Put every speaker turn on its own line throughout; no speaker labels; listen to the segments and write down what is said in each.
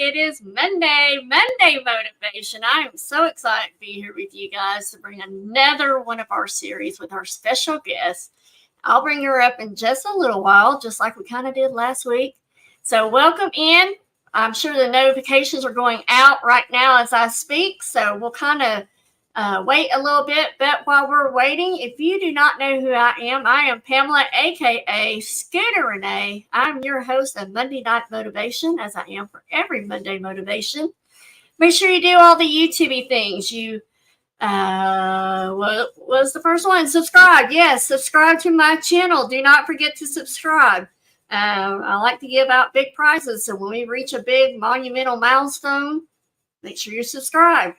It is Monday Motivation. I am so excited to be here with you guys to bring another one of our series with our special guest. I'll bring her up in just a little while, just like we kind of did last week. So welcome in. I'm sure the notifications are going out right now as I speak, so we'll kind of wait a little bit. But while we're waiting, if you do not know who I am Pamela, aka Scooter Renee. I'm your host of Monday Night Motivation, as I am for every Monday Motivation. Make sure you do all the YouTube things. What was the first one? Subscribe. Yes, subscribe to my channel. Do not forget to subscribe. I like to give out big prizes, so when we reach a big monumental milestone, make sure you subscribe.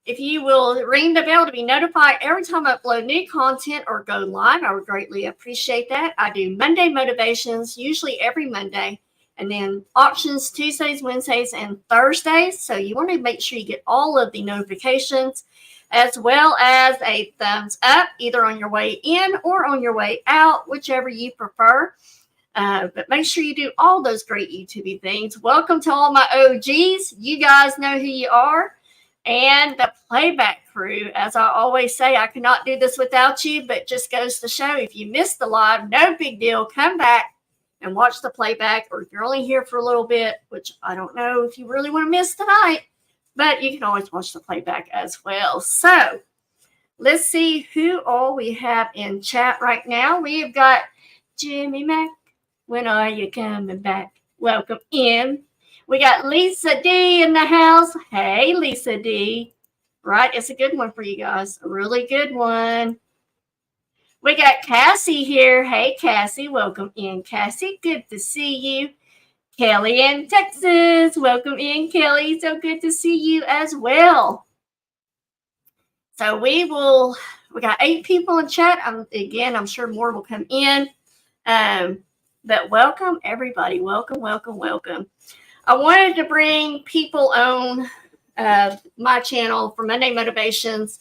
If you will ring the bell to be notified every time I upload new content or go live, I would greatly appreciate that. I do Monday motivations, usually every Monday, and then auctions Tuesdays, Wednesdays, and Thursdays. So you want to make sure you get all of the notifications, as well as a thumbs up, either on your way in or on your way out, whichever you prefer. But make sure you do all those great YouTube things. Welcome to all my OGs. You guys know who you are. And the playback crew. As I always say, I cannot do this without you, but just goes to show if you missed the live, no big deal. Come back and watch the playback, or if you're only here for a little bit, which I don't know if you really want to miss tonight, but you can always watch the playback as well. So let's see who all we have in chat right now. We've got Jimmy Mac. When are you coming back? Welcome in. We got Lisa D in the house. Hey, Lisa D. Right, it's a good one for you guys. A really good one. We got Cassie here. Hey, Cassie. Welcome in, Cassie. Good to see you. Kelly in Texas. Welcome in, Kelly. So good to see you as well. So we got 8 people in chat. I'm sure more will come in. But welcome, everybody. Welcome, welcome, welcome. I wanted to bring people on my channel for Monday Motivations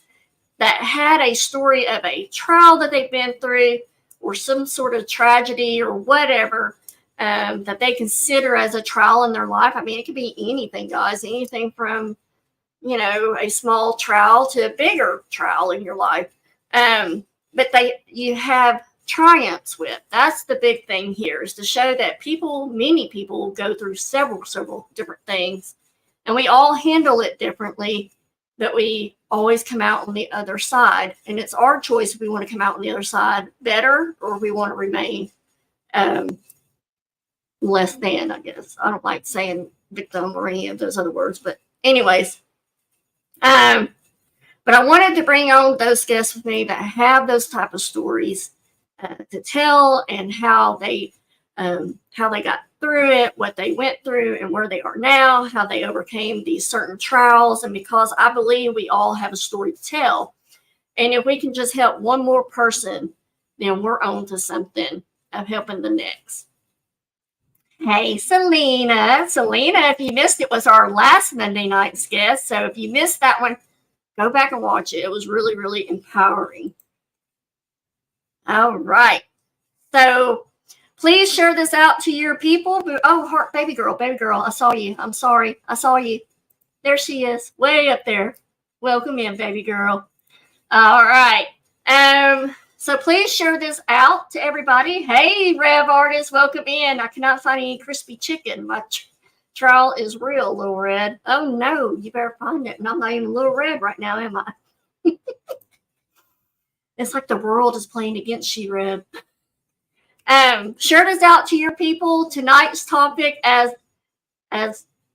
that had a story of a trial that they've been through, or some sort of tragedy or whatever that they consider as a trial in their life. I mean, it could be anything, guys, anything from, a small trial to a bigger trial in your life. But you have triumphs with. That's the big thing here, is to show that many people go through several different things, and we all handle it differently, but we always come out on the other side. And it's our choice if we want to come out on the other side better, or if we want to remain less than, I guess. I don't like saying victim or any of those other words, but anyways. But I wanted to bring on those guests with me that have those type of stories to tell, and how they got through it, what they went through, and where they are now, how they overcame these certain trials. And because I believe we all have a story to tell, and if we can just help one more person, then we're on to something of helping the next. Hey, Selena, if you missed it, was our last Monday night's guest. So if you missed that one, go back and watch it. It was really, really empowering. All right. So please share this out to your people. Oh, heart, baby girl. I saw you. I'm sorry. I saw you. There she is, way up there. Welcome in, baby girl. All right. So please share this out to everybody. Hey, Rev Artist, welcome in. I cannot find any crispy chicken. My trial is real, Little Red. Oh, no, you better find it. And I'm not even Little Red right now, am I? It's like the world is playing against you, Rev. Share this out to your people. Tonight's topic, as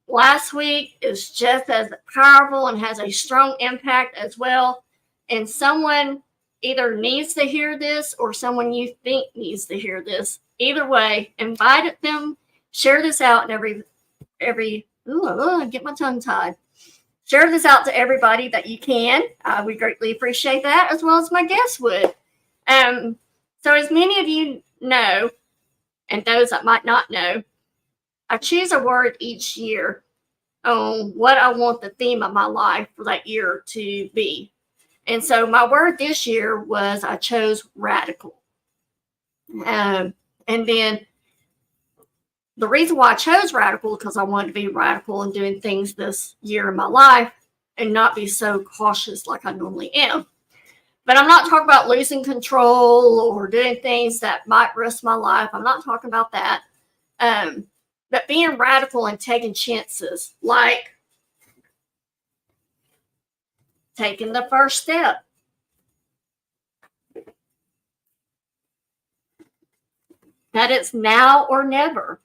last week, is just as powerful and has a strong impact as well. And someone either needs to hear this, or someone you think needs to hear this. Either way, invite them. Share this out in get my tongue tied. Share this out to everybody that you can. We greatly appreciate that, as well as my guests would. So as many of you know, and those that might not know, I choose a word each year on what I want the theme of my life for that year to be. And so my word this year I chose radical. And then The reason why I chose radical is because I wanted to be radical in doing things this year in my life and not be so cautious like I normally am. But I'm not talking about losing control or doing things that might risk my life. I'm not talking about that. But being radical and taking chances, like taking the first step. That it's now or never.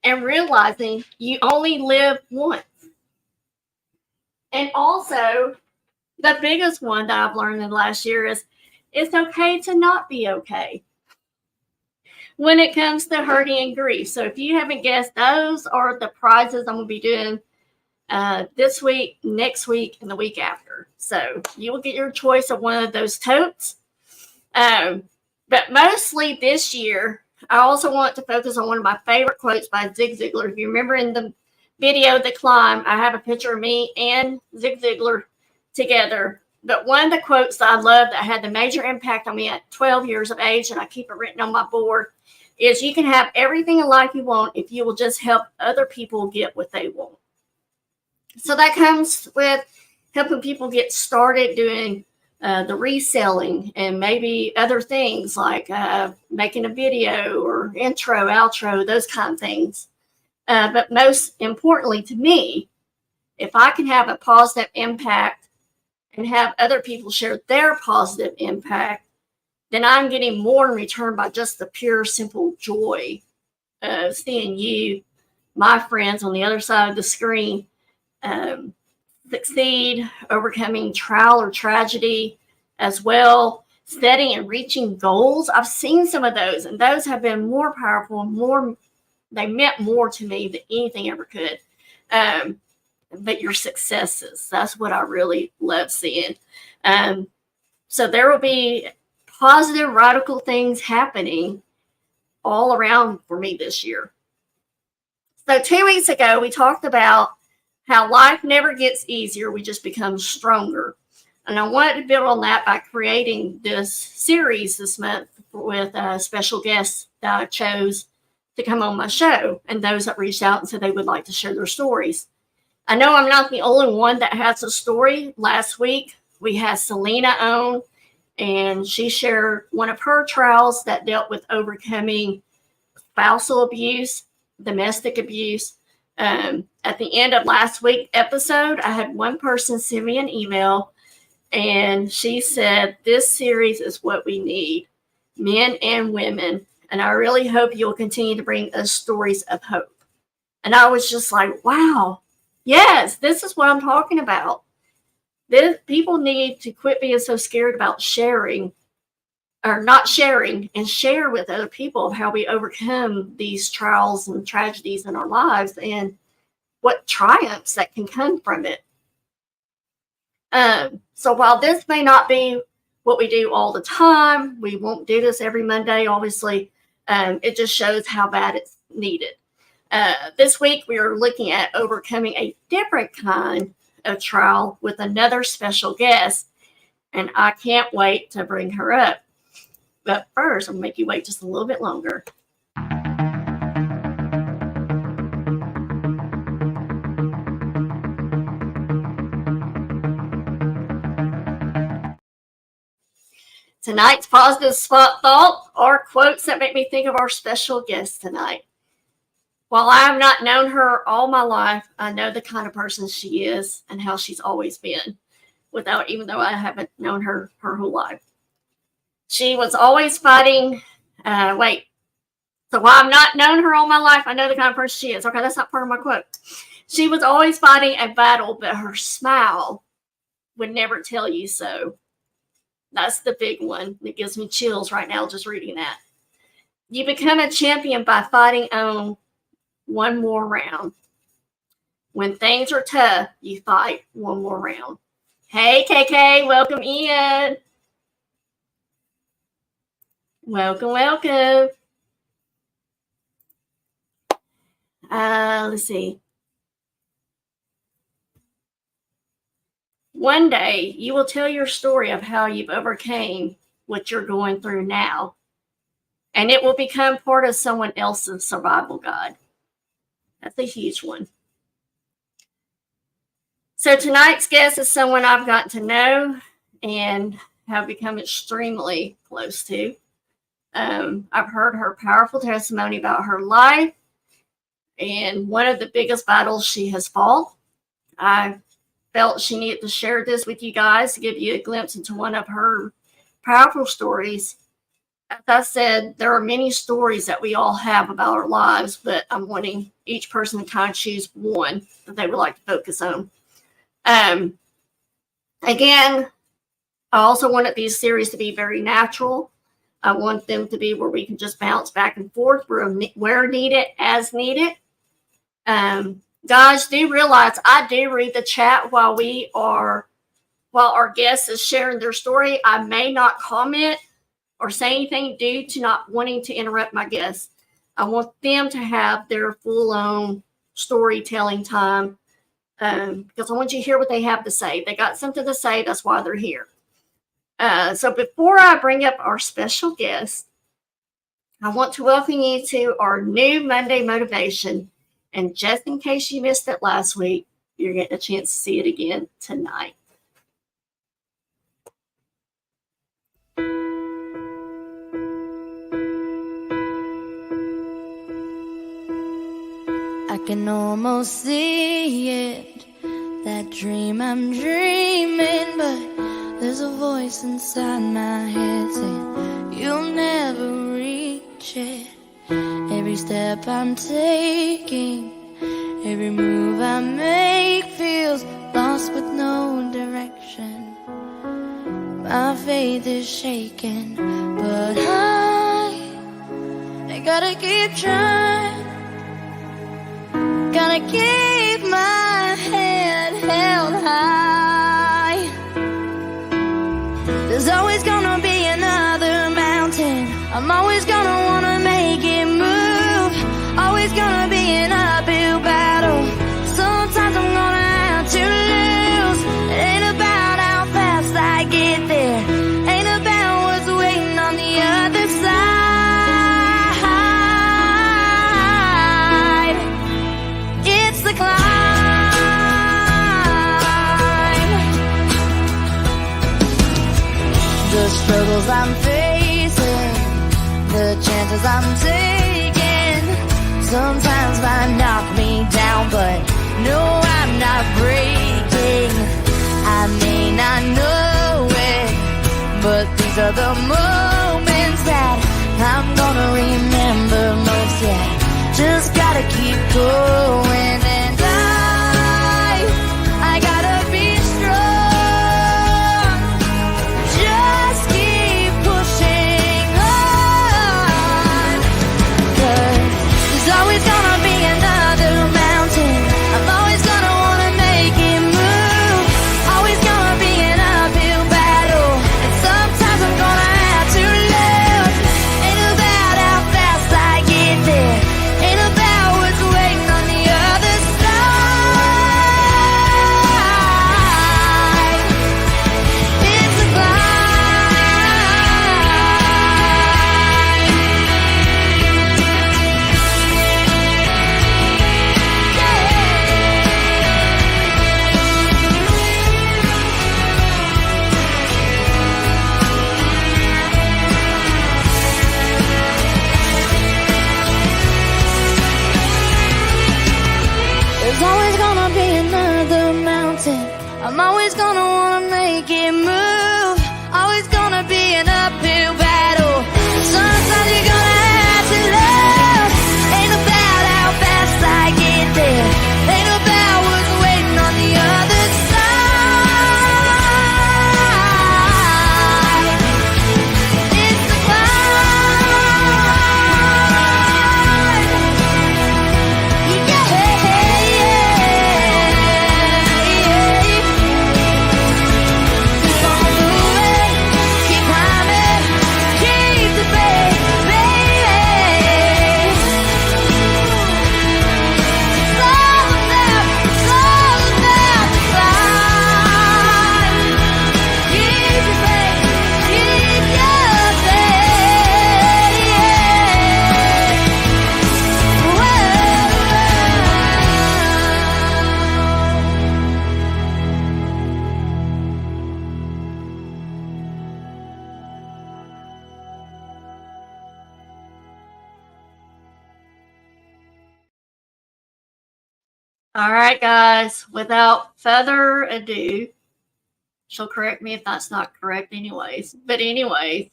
And realizing you only live once. And also, the biggest one that I've learned in the last year is it's okay to not be okay when it comes to hurting and grief. So if you haven't guessed, those are the prizes I'm going to be doing this week, next week, and the week after. So you will get your choice of one of those totes. But mostly this year, I also want to focus on one of my favorite quotes by Zig Ziglar. If you remember in the video, The Climb, I have a picture of me and Zig Ziglar together. But one of the quotes that I love that had the major impact on me at 12 years of age, and I keep it written on my board, is you can have everything in life you want if you will just help other people get what they want. So that comes with helping people get started doing the reselling and maybe other things like making a video or intro, outro, those kind of things. But most importantly to me, if I can have a positive impact and have other people share their positive impact, then I'm getting more in return by just the pure, simple joy of seeing you, my friends on the other side of the screen, succeed, overcoming trial or tragedy as well, setting and reaching goals. I've seen some of those, and those have been more powerful, they meant more to me than anything ever could. But your successes, that's what I really love seeing. So there will be positive, radical things happening all around for me this year. So 2 weeks ago, we talked about how life never gets easier. We just become stronger. And I wanted to build on that by creating this series this month with special guests that I chose to come on my show and those that reached out and said they would like to share their stories. I know I'm not the only one that has a story. Last week, we had Selena on, and she shared one of her trials that dealt with overcoming spousal abuse, domestic abuse. At the end of last week's episode, I had one person send me an email, and she said, this series is what we need, men and women. And I really hope you'll continue to bring us stories of hope. And I was just like, wow, yes, this is what I'm talking about. People need to quit being so scared about sharing or not sharing and share with other people how we overcome these trials and tragedies in our lives and what triumphs that can come from it. So while this may not be what we do all the time, we won't do this every Monday, obviously, it just shows how bad it's needed. This week, we are looking at overcoming a different kind of trial with another special guest, and I can't wait to bring her up. But first, I'm going to make you wait just a little bit longer. Tonight's positive spot thought are quotes that make me think of our special guest tonight. While I have not known her all my life, I know the kind of person she is and how she's always been, even though I haven't known her whole life. She was always fighting. So while I've not known her all my life, I know the kind of person she is. Okay, that's not part of my quote. She was always fighting a battle, but her smile would never tell you so. That's the big one. It gives me chills right now just reading that. You become a champion by fighting on one more round. When things are tough, you fight one more round. Hey, KK, welcome in. Welcome, welcome. Let's see. One day, you will tell your story of how you've overcame what you're going through now. and it will become part of someone else's survival guide. That's a huge one. So tonight's guest is someone I've gotten to know and have become extremely close to. I've heard her powerful testimony about her life and one of the biggest battles she has fought. I felt she needed to share this with you guys to give you a glimpse into one of her powerful stories. As I said, there are many stories that we all have about our lives, but I'm wanting each person to kind of choose one that they would like to focus on. Again, I also wanted these series to be very natural. I want them to be where we can just bounce back and forth where needed, as needed. Guys, do realize I do read the chat while our guest is sharing their story. I may not comment or say anything due to not wanting to interrupt my guests. I want them to have their full-on storytelling time because I want you to hear what they have to say. They got something to say. That's why they're here. So before I bring up our special guest, I want to welcome you to our new Monday motivation. And just in case you missed it last week, you're getting a chance to see it again tonight.
I can almost see it, that dream I'm dreaming, but there's a voice inside my head saying you'll never reach it. Every step I'm taking, every move I make feels lost with no direction. My faith is shaking, but I gotta keep trying. Gotta keep my head held high. There's always gonna be another mountain. I'm always gonna wanna make it move. Always gonna be an uphill battle. Sometimes I'm gonna have to lose. It ain't about how fast I get there. Ain't about what's waiting on the other side. It's the climb. The struggles I'm facing, the chances I'm taking, sometimes might knock me down, but no, I'm not breaking. I may not know it, but these are the moments that I'm gonna remember most. Yeah, just gotta keep going, and I gotta be strong. Just keep pushing on, 'cause there's always gonna be another mountain. I'm always gonna wanna make it move. Always gonna be an uphill battle, and sometimes I'm gonna have to lose. Ain't about how fast I get there. Ain't about what's waiting on the other side. It's a There's always gonna be another mountain. I'm always gonna wanna make it move. Always gonna be an uphill battle. Sometimes you're gonna have to love. Ain't about how fast I get there. Ain't about what's waiting on the other side. It's the climb. Yeah. Keep on
All right, guys. Without further ado, she'll correct me if that's not correct, anyways. But anyways,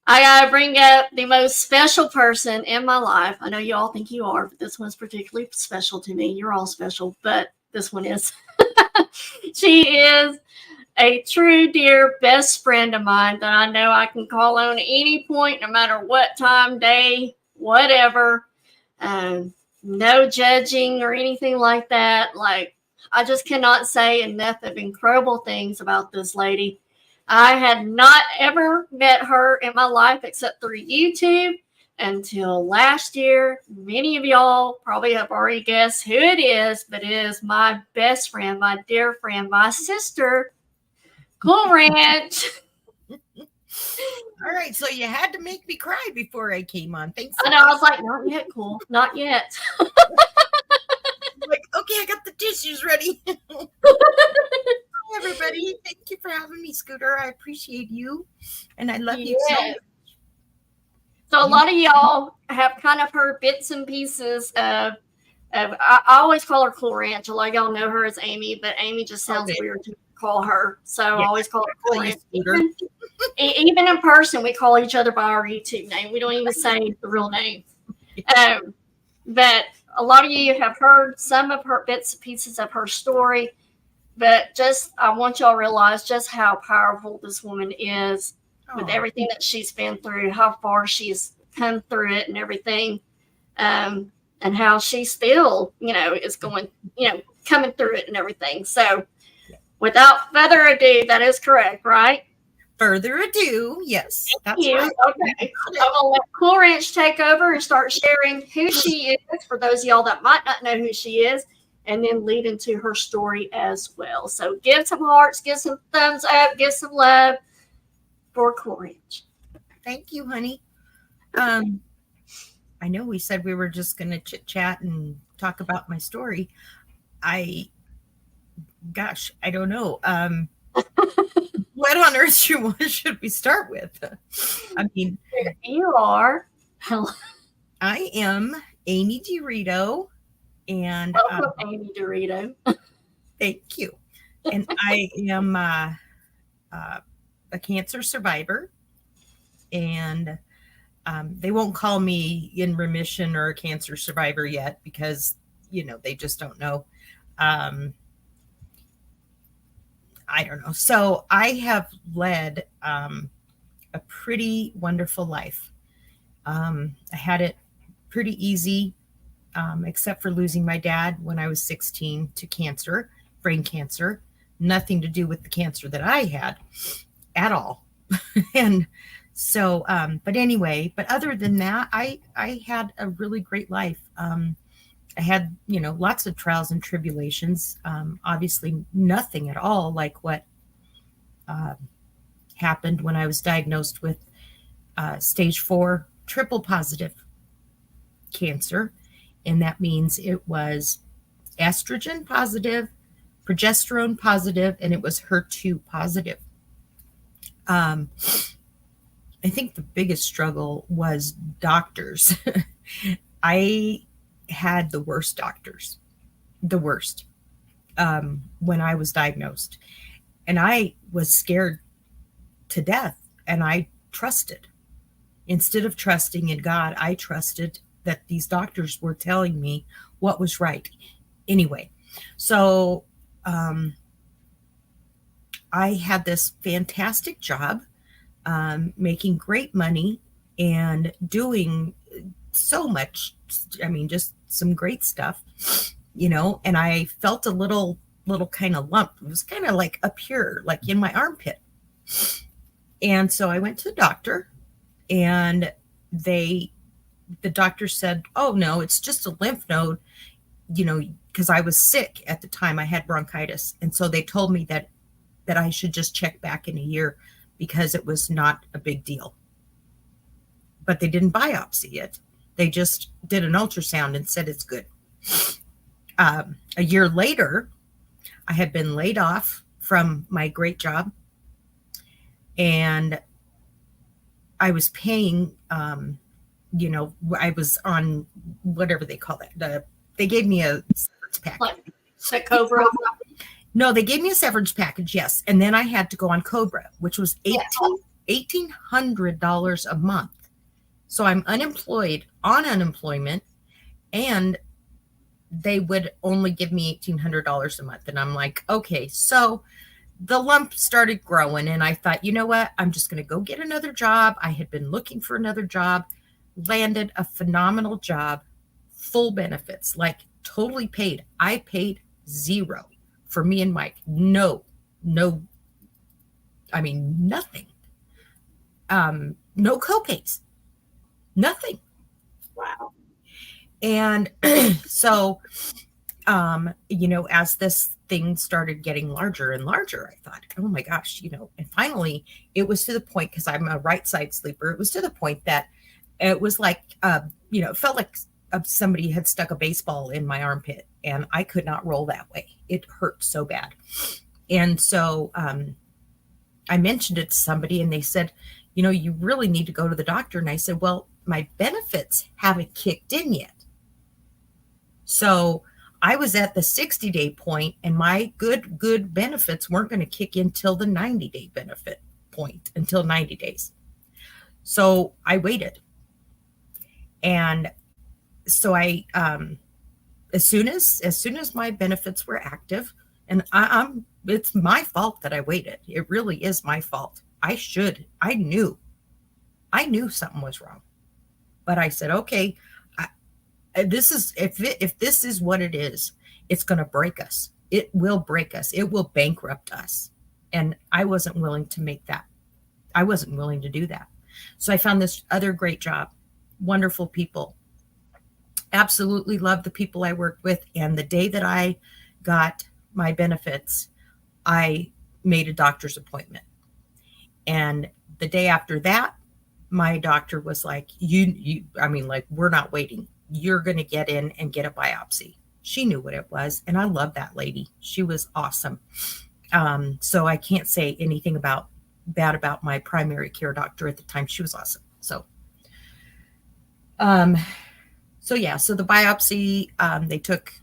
I gotta bring up the most special person in my life. I know you all think you are, but this one's particularly special to me. You're all special, but this one is. She is a true dear best friend of mine that I know I can call on any point, no matter what time, day, whatever. No judging or anything like that. Like, I just cannot say enough of incredible things about this lady. I had not ever met her in my life except through YouTube until last year. Many of y'all probably have already guessed who it is, but it is my best friend, my dear friend, my sister, Cool Ranch.
All right, so you had to make me cry before I came on. Thanks.
I know. I was like, not yet, Cool. Not yet.
Like, okay, I got the tissues ready. Hi, everybody. Thank you for having me, Scooter. I appreciate you, and I love you so much.
So a lot of y'all have kind of heard bits and pieces of I always call her Cool Ranch. A lot of y'all know her as Amy, but Amy just sounds weird to call her. So I always call her Cool Ranch. Even in person, we call each other by our YouTube name. We don't even say the real name. But a lot of you have heard some of her bits and pieces of her story. But just, I want y'all to realize just how powerful this woman is with everything that she's been through, how far she's come through it and everything. And how she still, is going, coming through it and everything. So without further ado, that is correct, right?
Further ado, yes.
Thank you. Right. Okay. I'm going to let Cool Ranch take over and start sharing who she is for those of y'all that might not know who she is, and then lead into her story as well. So give some hearts, give some thumbs up, give some love for Cool Ranch.
Thank you, honey. I know we said we were just going to chit chat and talk about my story. I don't know. What on earth should we start with? I mean,
here you are.
I am Amy Dorito, and
welcome, Amy Dorito.
Thank you. And I am a cancer survivor, and they won't call me in remission or a cancer survivor yet because, they just don't know. I don't know. So I have led a pretty wonderful life. I had it pretty easy, except for losing my dad when I was 16 to cancer, brain cancer, nothing to do with the cancer that I had at all. And so, but other than that, I had a really great life. I had, lots of trials and tribulations. Obviously nothing at all like what happened when I was diagnosed with stage 4 triple positive cancer. And that means it was estrogen positive, progesterone positive, and it was HER2 positive. I think the biggest struggle was doctors. I had the worst doctors, when I was diagnosed. And I was scared to death, and I trusted. Instead of trusting in God, I trusted that these doctors were telling me what was right. Anyway, so I had this fantastic job, making great money and doing so much, just some great stuff, and I felt a little kind of lump. It was kind of like up here, like in my armpit. And so I went to the doctor, and the doctor said, oh no, it's just a lymph node, because I was sick at the time. I had bronchitis. And so they told me that I should just check back in a year because it was not a big deal. But they didn't biopsy it. They just did an ultrasound and said it's good. A year later, I had been laid off from my great job, and I was paying, I was on whatever they call it. They gave me a severance package.
Like Cobra.
No, they gave me a severance package, yes. And then I had to go on Cobra, which was $1,800 a month. So I'm unemployed on unemployment, and they would only give me $1,800 a month. And I'm like, okay. So the lump started growing, and I thought, you know what? I'm just going to go get another job. I had been looking for another job, landed a phenomenal job, full benefits, like totally paid. I paid zero for me and Mike. No, I mean, nothing. No copays, nothing.
Wow.
And so, as this thing started getting larger and larger, I thought, oh my gosh, and finally it was to the point, because I'm a right side sleeper, it was to the point that it was like, it felt like somebody had stuck a baseball in my armpit, and I could not roll that way. It hurt so bad. And so I mentioned it to somebody, and they said, you really need to go to the doctor. And I said, well, my benefits haven't kicked in yet. So I was at the 60-day point, and my good benefits weren't going to kick in till the 90-day benefit point, until 90 days. So I waited. And so I, as soon as my benefits were active, and it's my fault that I waited. It really is my fault. I knew something was wrong, but I said, okay, this is, if this is what it is, it's going to break us. It will break us. It will bankrupt us. And I wasn't willing to make that. I wasn't willing to do that. So I found this other great job, wonderful people. Absolutely loved the people I worked with. And the day that I got my benefits, I made a doctor's appointment. And the day after that, my doctor was like, we're not waiting. You're going to get in and get a biopsy. She knew what it was. And I love that lady. She was awesome. So I can't say anything bad about my primary care doctor at the time. She was awesome. So the biopsy, they took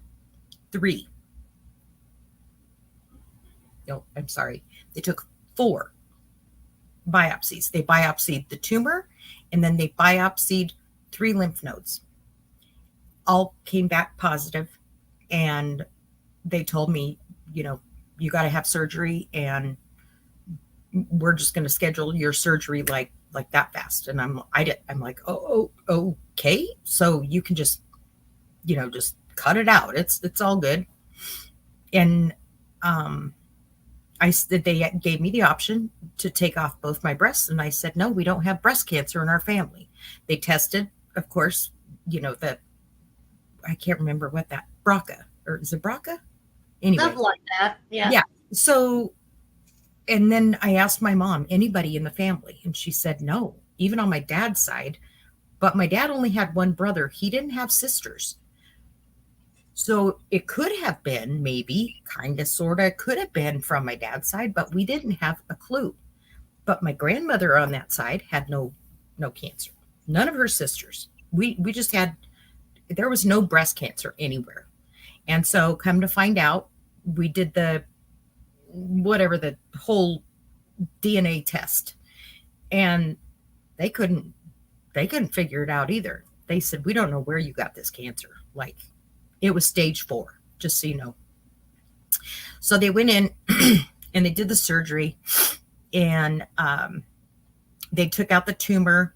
3. No, I'm sorry. They took 4 biopsies. They biopsied the tumor, and then they biopsied 3 lymph nodes. All came back positive, and they told me, you got to have surgery, and we're just going to schedule your surgery like that fast. And I'm like, oh, okay. So you can just cut it out. It's all good. And they gave me the option to take off both my breasts. And I said, no, we don't have breast cancer in our family. They tested, of course, I can't remember what that BRCA, or is it BRCA? Anyway.
Something like that. Yeah.
Yeah. So, and then I asked my mom, anybody in the family? And she said, no, even on my dad's side. But my dad only had one brother. He didn't have sisters. So it could have been, maybe, kind of, sort of, could have been from my dad's side, but we didn't have a clue. But my grandmother on that side had no cancer. None of her sisters. We just had, there was no breast cancer anywhere. And so come to find out, we did the whole DNA test, and they couldn't figure it out either. They said, we don't know where you got this cancer. Like, it was stage 4, just so you know. So they went in and they did the surgery, and they took out the tumor,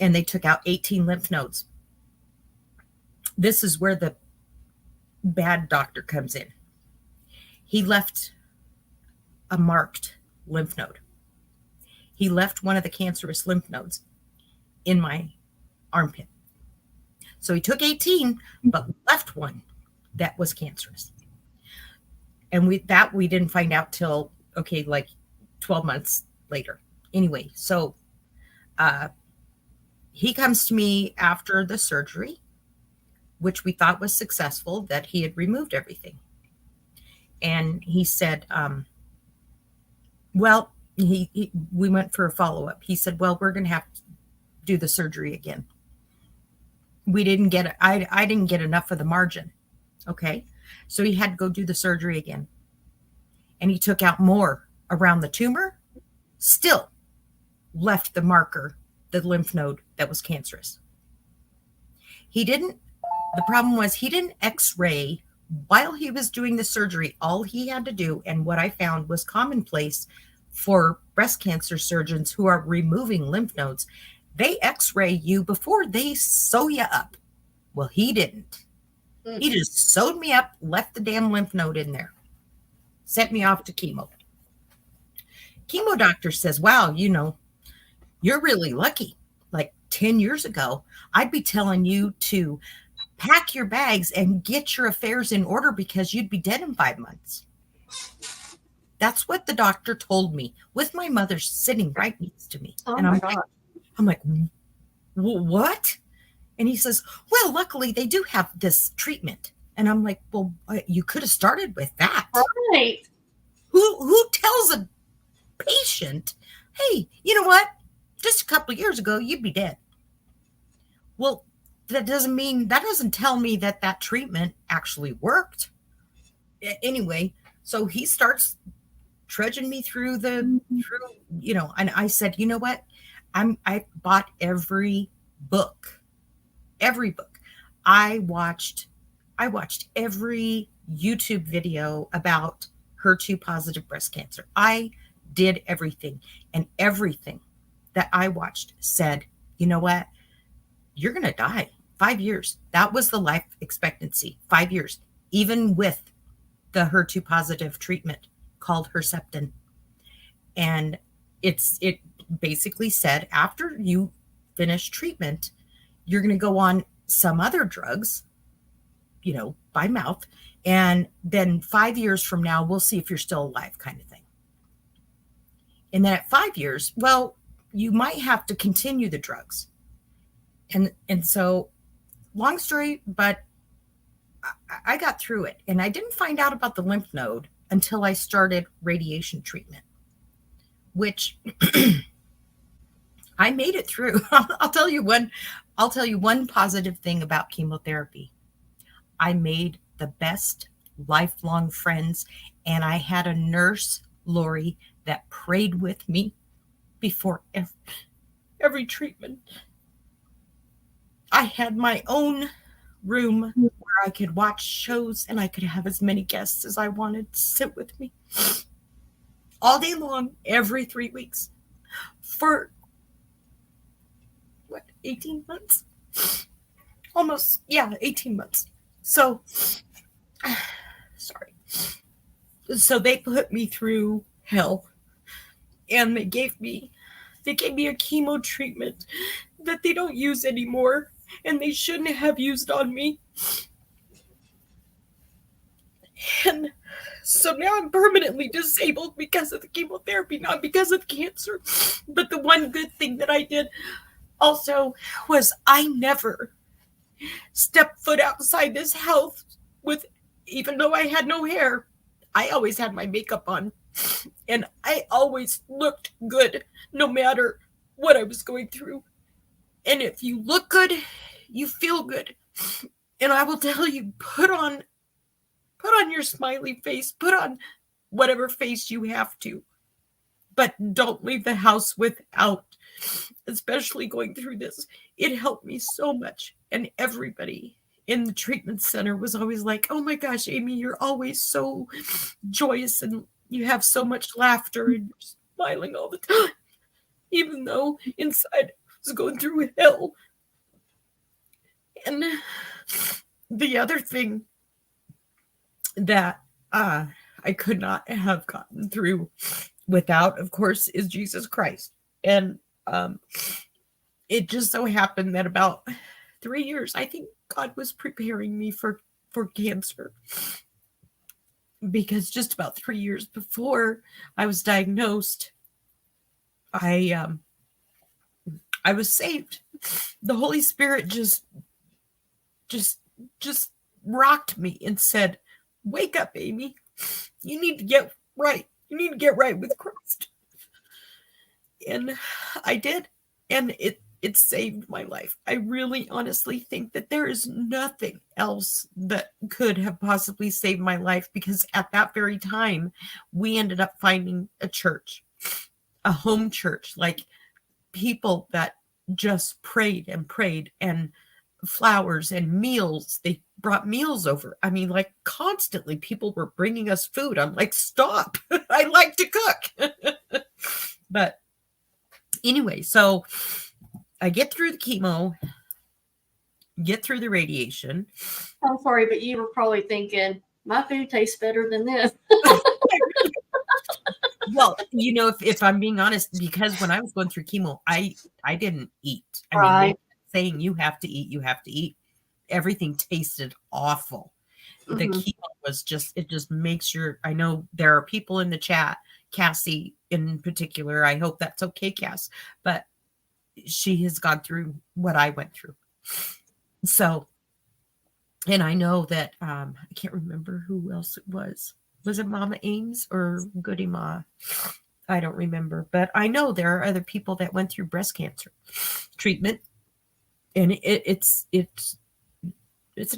and they took out 18 lymph nodes. This is where the bad doctor comes in. He left a marked lymph node. He left one of the cancerous lymph nodes in my armpit. So he took 18, but left one that was cancerous. And we didn't find out till, like 12 months later. Anyway, so he comes to me after the surgery, which we thought was successful, that he had removed everything. And he said, we went for a follow-up. He said, well, we're going to have to do the surgery again. We didn't get, I didn't get enough of the margin. Okay. So he had to go do the surgery again. And he took out more around the tumor, still left the marker, the lymph node that was cancerous. The problem was he didn't x-ray while he was doing the surgery. All he had to do, and what I found was commonplace for breast cancer surgeons who are removing lymph nodes, they x-ray you before they sew you up. Well, he didn't. He just sewed me up, left the damn lymph node in there, sent me off to chemo. Chemo doctor says, wow, you're really lucky. Like 10 years ago, I'd be telling you to pack your bags and get your affairs in order because you'd be dead in 5 months. That's what the doctor told me, with my mother sitting right next to me.
Oh,
and
my God.
I'm like, what? And he says, well, luckily they do have this treatment. And I'm like, well, you could have started with that.
Right.
Who tells a patient, hey, you know what? Just a couple of years ago, you'd be dead. Well, that doesn't tell me that treatment actually worked. Anyway, so he starts trudging me through and I said, you know what? I bought every book. I watched every YouTube video about HER2 positive breast cancer. I did everything, and everything that I watched said, you know what? You're going to die. 5 years. That was the life expectancy. 5 years, even with the HER2 positive treatment called Herceptin. And it basically said, after you finish treatment, you're going to go on some other drugs, by mouth. And then 5 years from now, we'll see if you're still alive, kind of thing. And then at 5 years, well, you might have to continue the drugs. And so, long story, but I got through it. And I didn't find out about the lymph node until I started radiation treatment, which I made it through. I'll tell you one positive thing about chemotherapy. I made the best lifelong friends, and I had a nurse, Lori, that prayed with me before every treatment. I had my own room where I could watch shows, and I could have as many guests as I wanted to sit with me all day long, every 3 weeks for 18 months? Almost, 18 months. So, sorry. So they put me through hell, and they gave me a chemo treatment that they don't use anymore, and they shouldn't have used on me. And so now I'm permanently disabled because of the chemotherapy, not because of cancer. But the one good thing that I did also was I never stepped foot outside this house even though I had no hair, I always had my makeup on. And I always looked good, no matter what I was going through. And if you look good, you feel good. And I will tell you, put on your smiley face, put on whatever face you have to, but don't leave the house without, especially going through this. It helped me so much. And everybody in the treatment center was always like, oh my gosh, Amy, you're always so joyous and you have so much laughter and you're smiling all the time, even though inside I was going through hell. And the other thing that I could not have gotten through without, of course, is Jesus Christ. And it just so happened that about 3 years, I think God was preparing me for cancer, because just about 3 years before I was diagnosed, I was saved. The Holy Spirit just rocked me and said, wake up, Amy. You need to get right. You need to get right with Christ. And I did. And it it saved my life. I really honestly think that there is nothing else that could have possibly saved my life, because at that very time, we ended up finding a church, a home church, like people that just prayed and prayed, and flowers and meals. They brought meals over. I mean, like constantly people were bringing us food. I'm like, stop. I like to cook. But anyway, so I get through the chemo, get through the radiation.
I'm sorry, but you were probably thinking, my food tastes better than this.
Well, you know, if I'm being honest, because when I was going through chemo, I didn't eat. I mean,
Right.
saying you have to eat, you have to eat. Everything tasted awful. The
Mhm.
chemo was just, it just makes your, I know there are people in the chat, Cassie in particular. I hope that's okay, Cass, but she has gone through what I went through. So, and I know that, I can't remember who else it was. Was it Mama Ames or Goody Ma? I don't remember, but I know there are other people that went through breast cancer treatment, and it's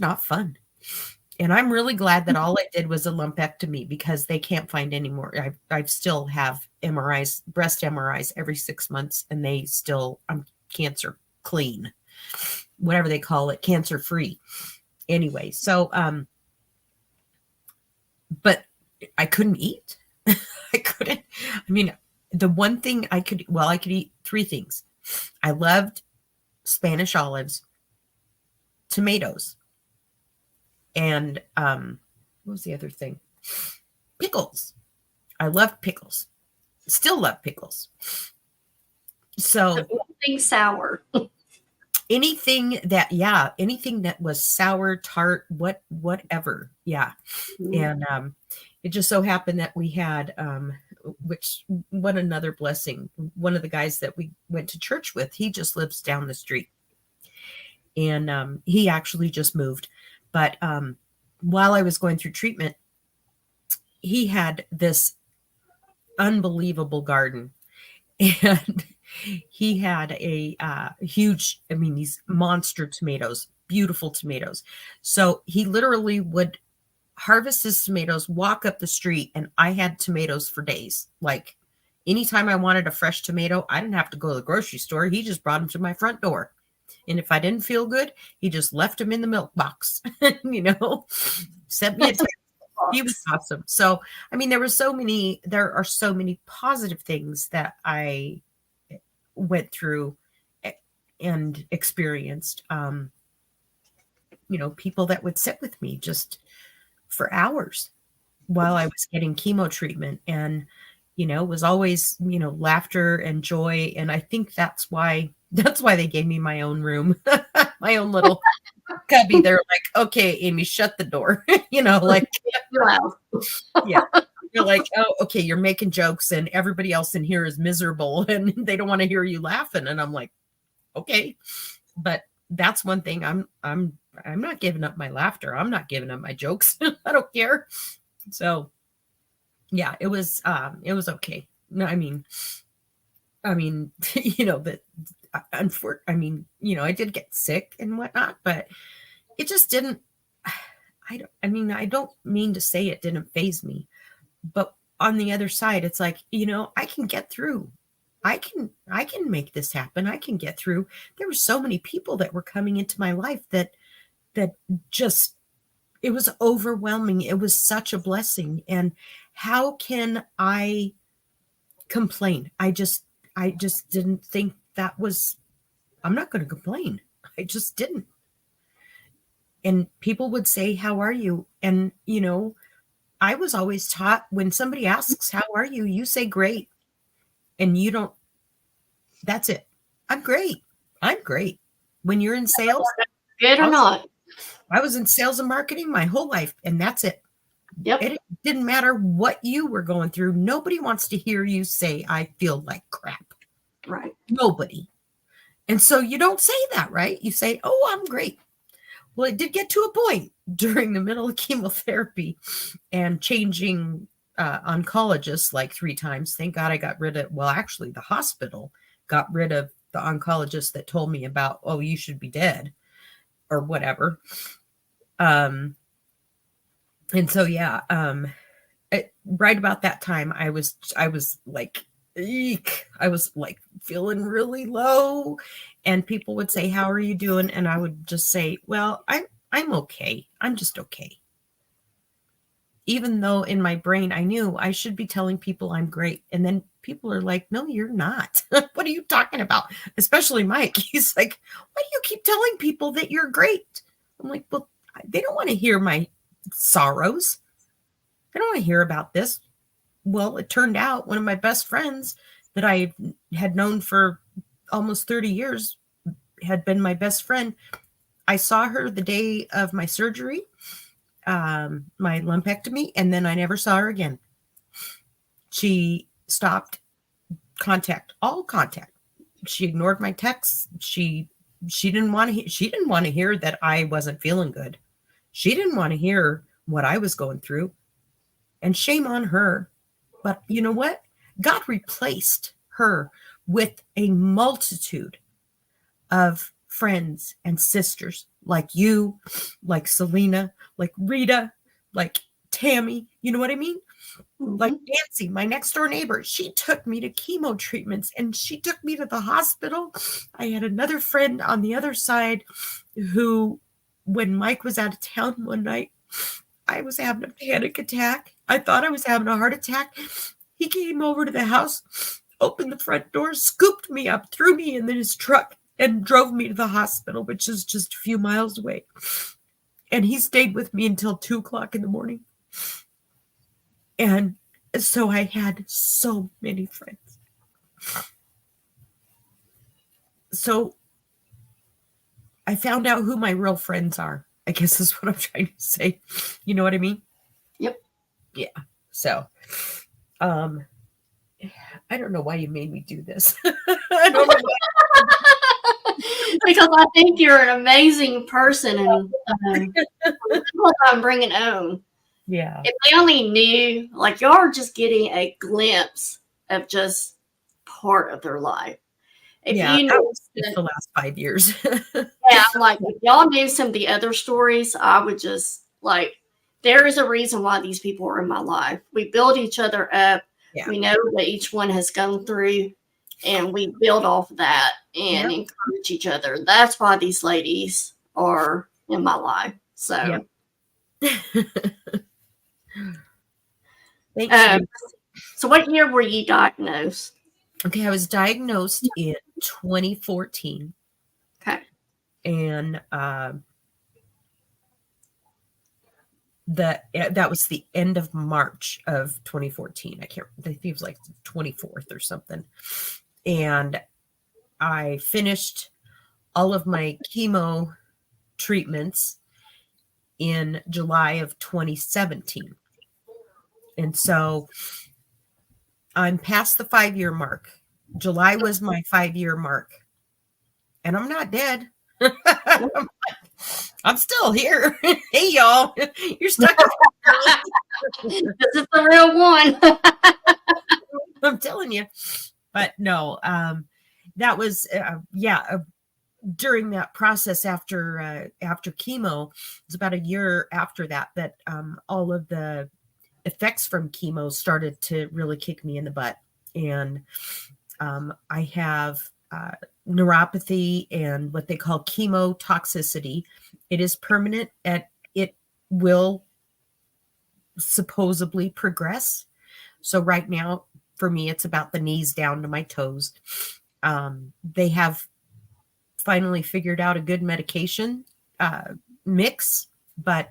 not fun. And I'm really glad that all I did was a lumpectomy, because they can't find any more. I still have MRIs, breast MRIs every 6 months, and they still, I'm cancer clean, whatever they call it, cancer free. Anyway, so, but I couldn't eat. I couldn't. I mean, the one thing I could eat 3 things. I loved Spanish olives, tomatoes, and what was the other thing? Pickles. I loved pickles. Still love pickles. So
Anything sour.
anything that was sour, tart, whatever. Yeah.
Mhm.
And it just so happened that we had, what another blessing. One of the guys that we went to church with, he just lives down the street. And he actually just moved. But while I was going through treatment, he had this unbelievable garden. And he had a huge, I mean, these monster tomatoes, beautiful tomatoes. So he literally would harvest his tomatoes, walk up the street, and I had tomatoes for days. Like anytime I wanted a fresh tomato, I didn't have to go to the grocery store. He just brought them to my front door. And if I didn't feel good, he just left them in the milk box, sent me a text. He was awesome. So, I mean, there are so many positive things that I went through and experienced. People that would sit with me just for hours while I was getting chemo treatment, and, it was always, laughter and joy. And I think that's why they gave me my own room, my own little cubby. They're like, okay, Amy, shut the door. Like,
Wow.
yeah. You're like, oh, okay, you're making jokes and everybody else in here is miserable and they don't want to hear you laughing. And I'm like, okay. But that's one thing. I'm not giving up my laughter. I'm not giving up my jokes. I don't care. So yeah, it was okay. No, I mean, that unfortunately, I did get sick and whatnot, but it just didn't, I don't mean to say it didn't faze me, but on the other side, it's like, I can get through. I can make this happen. I can get through. There were so many people that were coming into my life that just, it was overwhelming. It was such a blessing. And how can I complain? I just didn't think that was, I'm not going to complain. I just didn't. And people would say, how are you? And, I was always taught, when somebody asks, how are you? You say great. And you don't, that's it. I'm great. I'm great. When you're in sales,
Good or not.
I was in sales and marketing my whole life, and that's it.
Yep.
It didn't matter what you were going through. Nobody wants to hear you say, I feel like crap.
Right.
Nobody. And so you don't say that, right? You say, oh, I'm great. Well, it did get to a point during the middle of chemotherapy and changing oncologists like 3 times. Thank God I got rid of, well, actually the hospital got rid of the oncologist that told me about, oh, you should be dead or whatever. And so, yeah, right about that time, I was like, eek. I was like feeling really low, and people would say, how are you doing? And I would just say, well, I'm okay. I'm just okay. Even though in my brain, I knew I should be telling people I'm great. And then people are like, no, you're not. What are you talking about? Especially Mike. He's like, why do you keep telling people that you're great? I'm like, well, they don't want to hear my sorrows. They don't want to hear about this. Well, it turned out one of my best friends that I had known for almost 30 years had been my best friend. I saw her the day of my surgery, my lumpectomy, and then I never saw her again. She stopped all contact. She ignored my texts. She didn't want to hear that I wasn't feeling good. She didn't want to hear what I was going through. And shame on her. But you know what? God replaced her with a multitude of friends and sisters like you, like Selena, like Rita, like Tammy. You know what I mean? Like Nancy, my next door neighbor, she took me to chemo treatments and she took me to the hospital. I had another friend on the other side who, when Mike was out of town one night, I was having a panic attack. I thought I was having a heart attack. He came over to the house, opened the front door, scooped me up, threw me in his truck, and drove me to the hospital, which is just a few miles away. And he stayed with me until 2:00 in the morning. And so I had so many friends. So I found out who my real friends are, I guess is what I'm trying to say. You know what I mean?
Yep.
Yeah. So, I don't know why you made me do this. I don't know why.
Because I think you're an amazing person, and people I'm bringing on.
Yeah.
If they only knew, like, y'all are just getting a glimpse of just part of their life. If you knew
the last 5 years.
yeah, like if y'all knew some of the other stories, I would just like, there is a reason why these people are in my life. We build each other up.
Yeah.
We know what each one has gone through, and we build off of that and encourage each other. That's why these ladies are in my life. So,
Thank you.
So what year were you diagnosed?
Okay, I was diagnosed in 2014.
Okay.
And that was the end of March of 2014. I think it was like the 24th or something. And I finished all of my chemo treatments in July of 2017. And so I'm past the 5-year mark. July was my 5-year mark. And I'm not dead. I'm still here. Hey, y'all. You're stuck.
This is the real one.
I'm telling you. But no, that was, during that process after chemo, it was about a year after that all of the effects from chemo started to really kick me in the butt. And I have neuropathy and what they call chemotoxicity. It is permanent, and it will supposedly progress. So right now, for me, it's about the knees down to my toes. They have finally figured out a good medication mix, but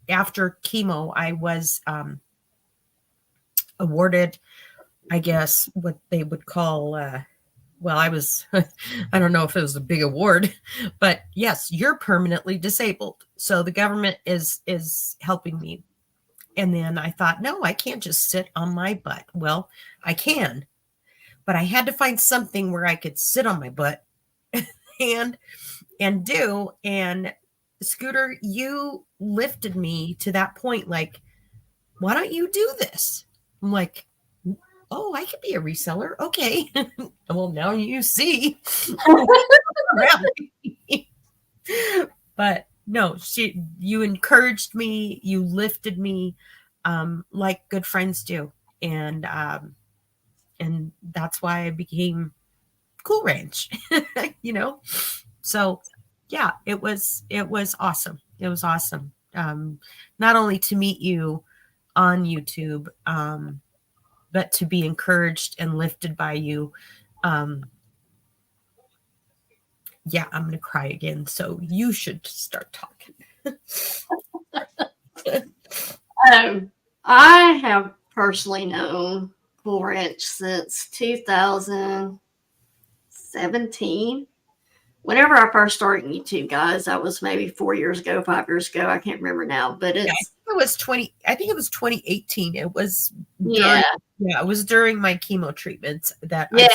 after chemo, I was awarded, I guess, what they would call, I don't know if it was a big award, but yes, you're permanently disabled. So the government is helping me. And then I thought, no, I can't just sit on my butt. Well, I can, but I had to find something where I could sit on my butt and do. And Scooter, you lifted me to that point. Like, why don't you do this? I'm like, oh, I could be a reseller. Okay. Well, now you see. But no, you encouraged me, you lifted me, like good friends do. And that's why I became Cool Ranch, you know? So yeah, it was awesome. It was awesome. Not only to meet you on YouTube, but to be encouraged and lifted by you. Yeah, I'm going to cry again. So you should start talking.
I have personally known Cool Ranch since 2017. Whenever I first started YouTube, guys, that was maybe 4 years ago, 5 years ago. I can't remember now, but
Yeah,
it's
I think it was 2018. It was
yeah,
it was during my chemo treatments that
yeah,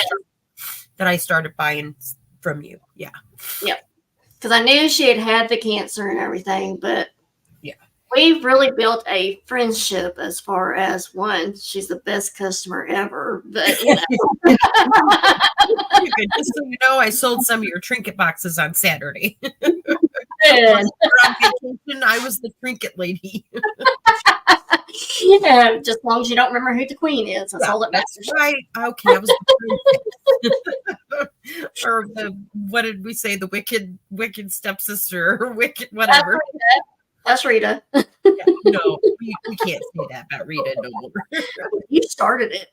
I started buying from you. Yeah.
yeah. Because I knew she had the cancer and everything, but
Yeah.
we've really built a friendship as far as one, she's the best customer ever, but you know.
Just so you know, I sold some of your trinket boxes on Saturday.
And,
On vacation, I was the trinket lady.
yeah, just as long as you don't remember who the queen is, that's all that matters.
That's right. Okay, I was the or what did we say? The wicked stepsister or wicked whatever.
That's Rita.
Yeah, no, we can't say that about Rita no more.
You started it.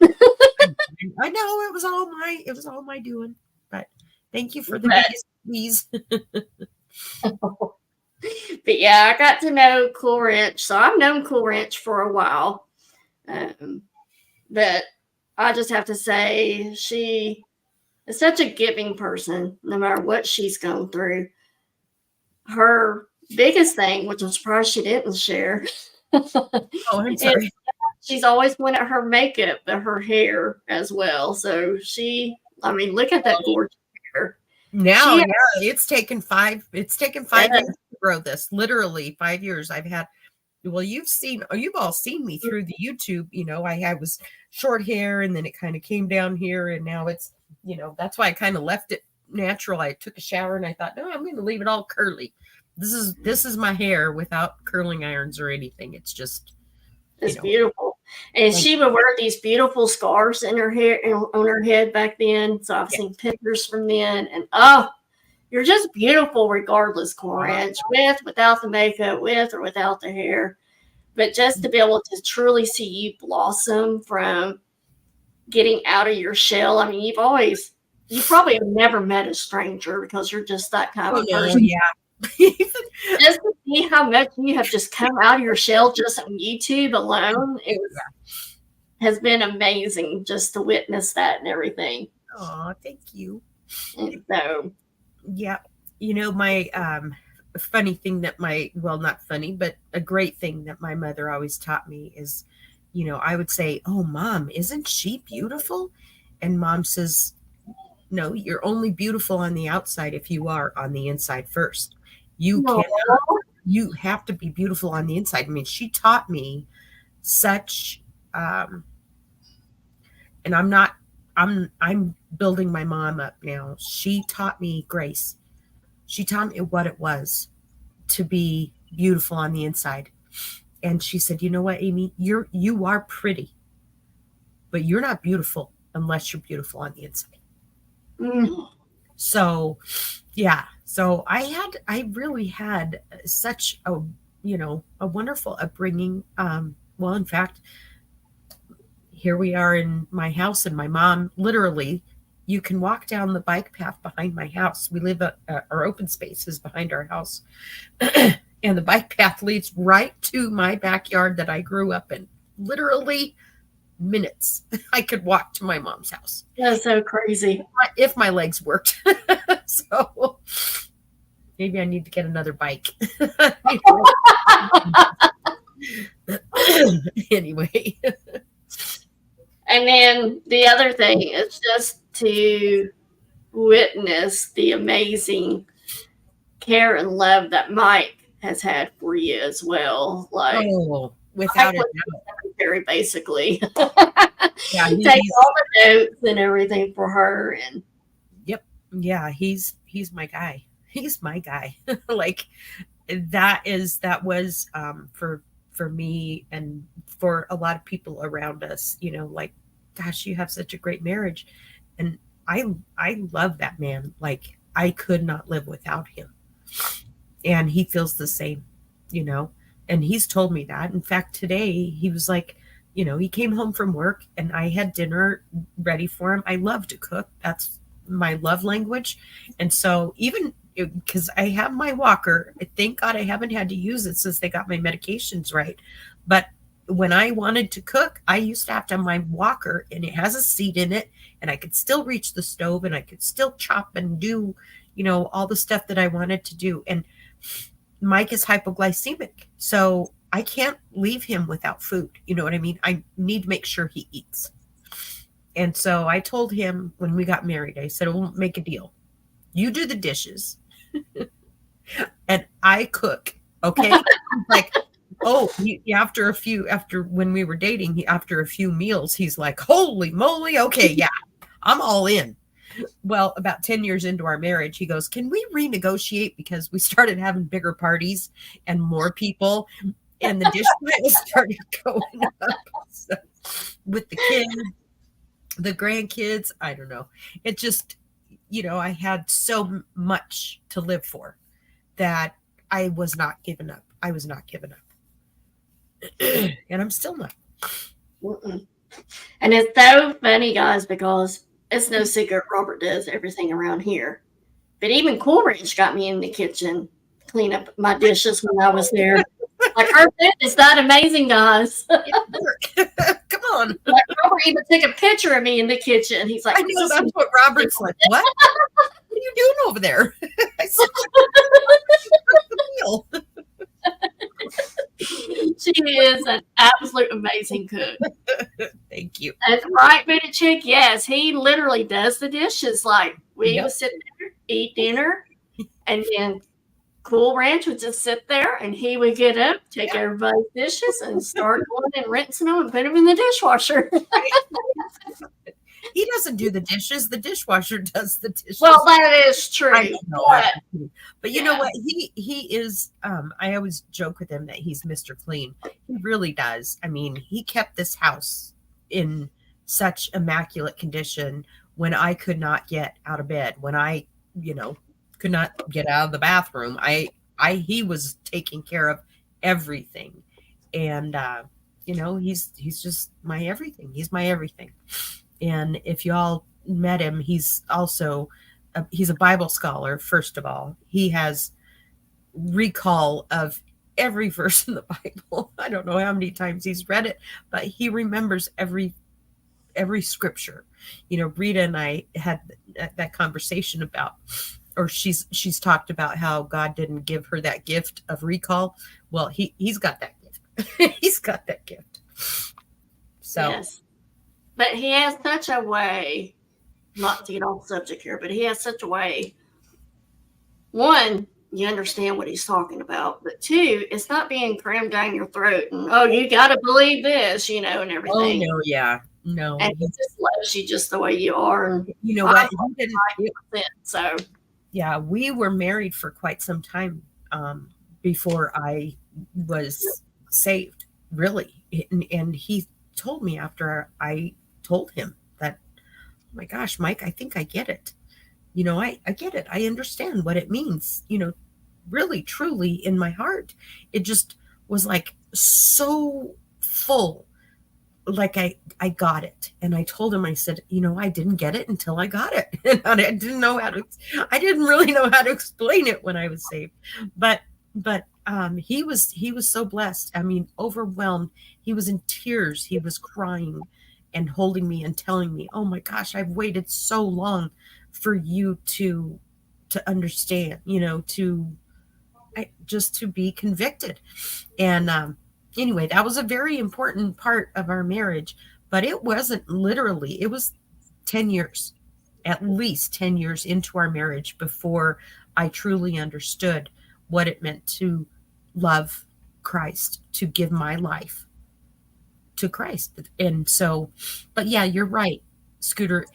I know it was all my doing, but thank you for the
Right.
biggest please.
But yeah, I got to know Cool Ranch. So I've known Cool Ranch for a while. But I just have to say, she is such a giving person, no matter what she's gone through. Her biggest thing, which I'm surprised she didn't share,
Oh, I'm sorry.
she's always wanted her makeup, but her hair as well. So look at that gorgeous hair.
Now,
She-
it's taken 5 years to grow this. Literally 5 years. Well, you've all seen me through the YouTube. You know, I was short hair and then it kind of came down here and now it's, you know, that's why I kind of left it natural. I took a shower and I thought, no, I'm going to leave it all curly. This is my hair without curling irons or anything. It's just,
It's beautiful. And she would wear these beautiful scarves in her hair and on her head back then. So I've seen pictures from then. And you're just beautiful regardless, Cool Ranch, without the makeup, with or without the hair. But just to be able to truly see you blossom from getting out of your shell. I mean, you probably have never met a stranger because you're just that kind of person.
Yeah.
Just to see how much you have just come out of your shell just on YouTube alone, has been amazing just to witness that and everything.
Oh, thank you.
And so,
yeah, you know, my funny thing that not funny, but a great thing that my mother always taught me is, you know, I would say, "Oh, Mom, isn't she beautiful?" And Mom says, "No, you're only beautiful on the outside if you are on the inside first. You have to be beautiful on the inside." I mean, she taught me such, and I'm building my mom up now. She taught me grace. She taught me what it was to be beautiful on the inside. And she said, "You know what, Amy, you are pretty, but you're not beautiful unless you're beautiful on the inside." So, yeah. So I really had such a wonderful upbringing. Well, in fact, here we are in my house, and my mom, literally, you can walk down the bike path behind my house. We live our open space is behind our house. And the bike path leads right to my backyard that I grew up in. Literally minutes. I could walk to my mom's house.
That's so crazy.
If my legs worked. So maybe I need to get another bike. Anyway.
And then the other thing is just to witness the amazing care and love that Mike has had for you as well. Like,
without it,
very basically.
Yeah,
Take all the notes and everything for her. And
yep. Yeah, he's my guy. He's my guy. Like that was for me and for a lot of people around us, like, gosh, you have such a great marriage. And I love that man. Like I could not live without him. And he feels the same, you know. And he's told me that. In fact, today he was like, he came home from work and I had dinner ready for him. I love to cook. That's my love language. And so even because I have my walker, thank God I haven't had to use it since they got my medications right. But when I wanted to cook, I used to have to have my walker and it has a seat in it and I could still reach the stove and I could still chop and do, all the stuff that I wanted to do. And Mike is hypoglycemic, so I can't leave him without food. You know what I mean? I need to make sure he eats. And so I told him when we got married, I said, we'll make a deal. You do the dishes and I cook. Okay. Like, oh, after when we were dating, after a few meals, he's like, holy moly. Okay. Yeah, I'm all in. Well, about 10 years into our marriage, he goes, can we renegotiate? Because we started having bigger parties and more people and the dish pile started going up. So, with the kids, the grandkids, I don't know. It just, I had so much to live for that I was not giving up. I was not giving up. And I'm still not.
Mm-mm. And it's so funny, guys, because it's no secret Robert does everything around here. But even Cool Ranch got me in the kitchen to clean up my dishes when I was there. Like, her bed is that amazing, guys.
Come on.
Like, Robert even took a picture of me in the kitchen. He's like,
I know that's what Robert's like. What? What are you doing over there? I said, the meal.
She is an absolute amazing cook.
Thank you.
And right booted chick, yes, he literally does the dishes. Like we would sit there, eat dinner, and then Cool Ranch would just sit there and he would get up, take everybody's dishes and start going and rinsing them and put them in the dishwasher.
He doesn't do the dishes. The dishwasher does the dishes.
Well, that is true.
I know, but you know what? He is, I always joke with him that he's Mr. Clean. He really does. I mean, he kept this house in such immaculate condition when I could not get out of bed, when I, could not get out of the bathroom. He was taking care of everything. And, he's just my everything. He's my everything. And if y'all met him, he's also, he's a Bible scholar, first of all. He has recall of every verse in the Bible. I don't know how many times he's read it, but he remembers every scripture. Rita and I had that conversation about, or she's talked about how God didn't give her that gift of recall. Well, he's got that gift. He's got that gift. So.
Yes. But he has such a way, not to get off subject here, but he has such a way. One, you understand what he's talking about. But two, it's not being crammed down your throat and, oh, you got to believe this, and everything.
Oh, no, yeah. No.
And he just loves you just the way you are. And
you know what?
So.
Yeah, we were married for quite some time before I was saved, really. And he told me after I told him that, oh my gosh, Mike, I think I get it. I get it. I understand what it means, really, truly in my heart. It just was like so full. Like I got it. And I told him, I said, I didn't get it until I got it. And I didn't really know how to explain it when I was saved. But he was so blessed. I mean, overwhelmed. He was in tears. He was crying and holding me and telling me, oh my gosh, I've waited so long for you to understand, just to be convicted. And anyway, that was a very important part of our marriage, but it wasn't literally, it was 10 years, at least 10 years into our marriage before I truly understood what it meant to love Christ, to give my life to Christ. And so, but yeah, you're right, Scooter.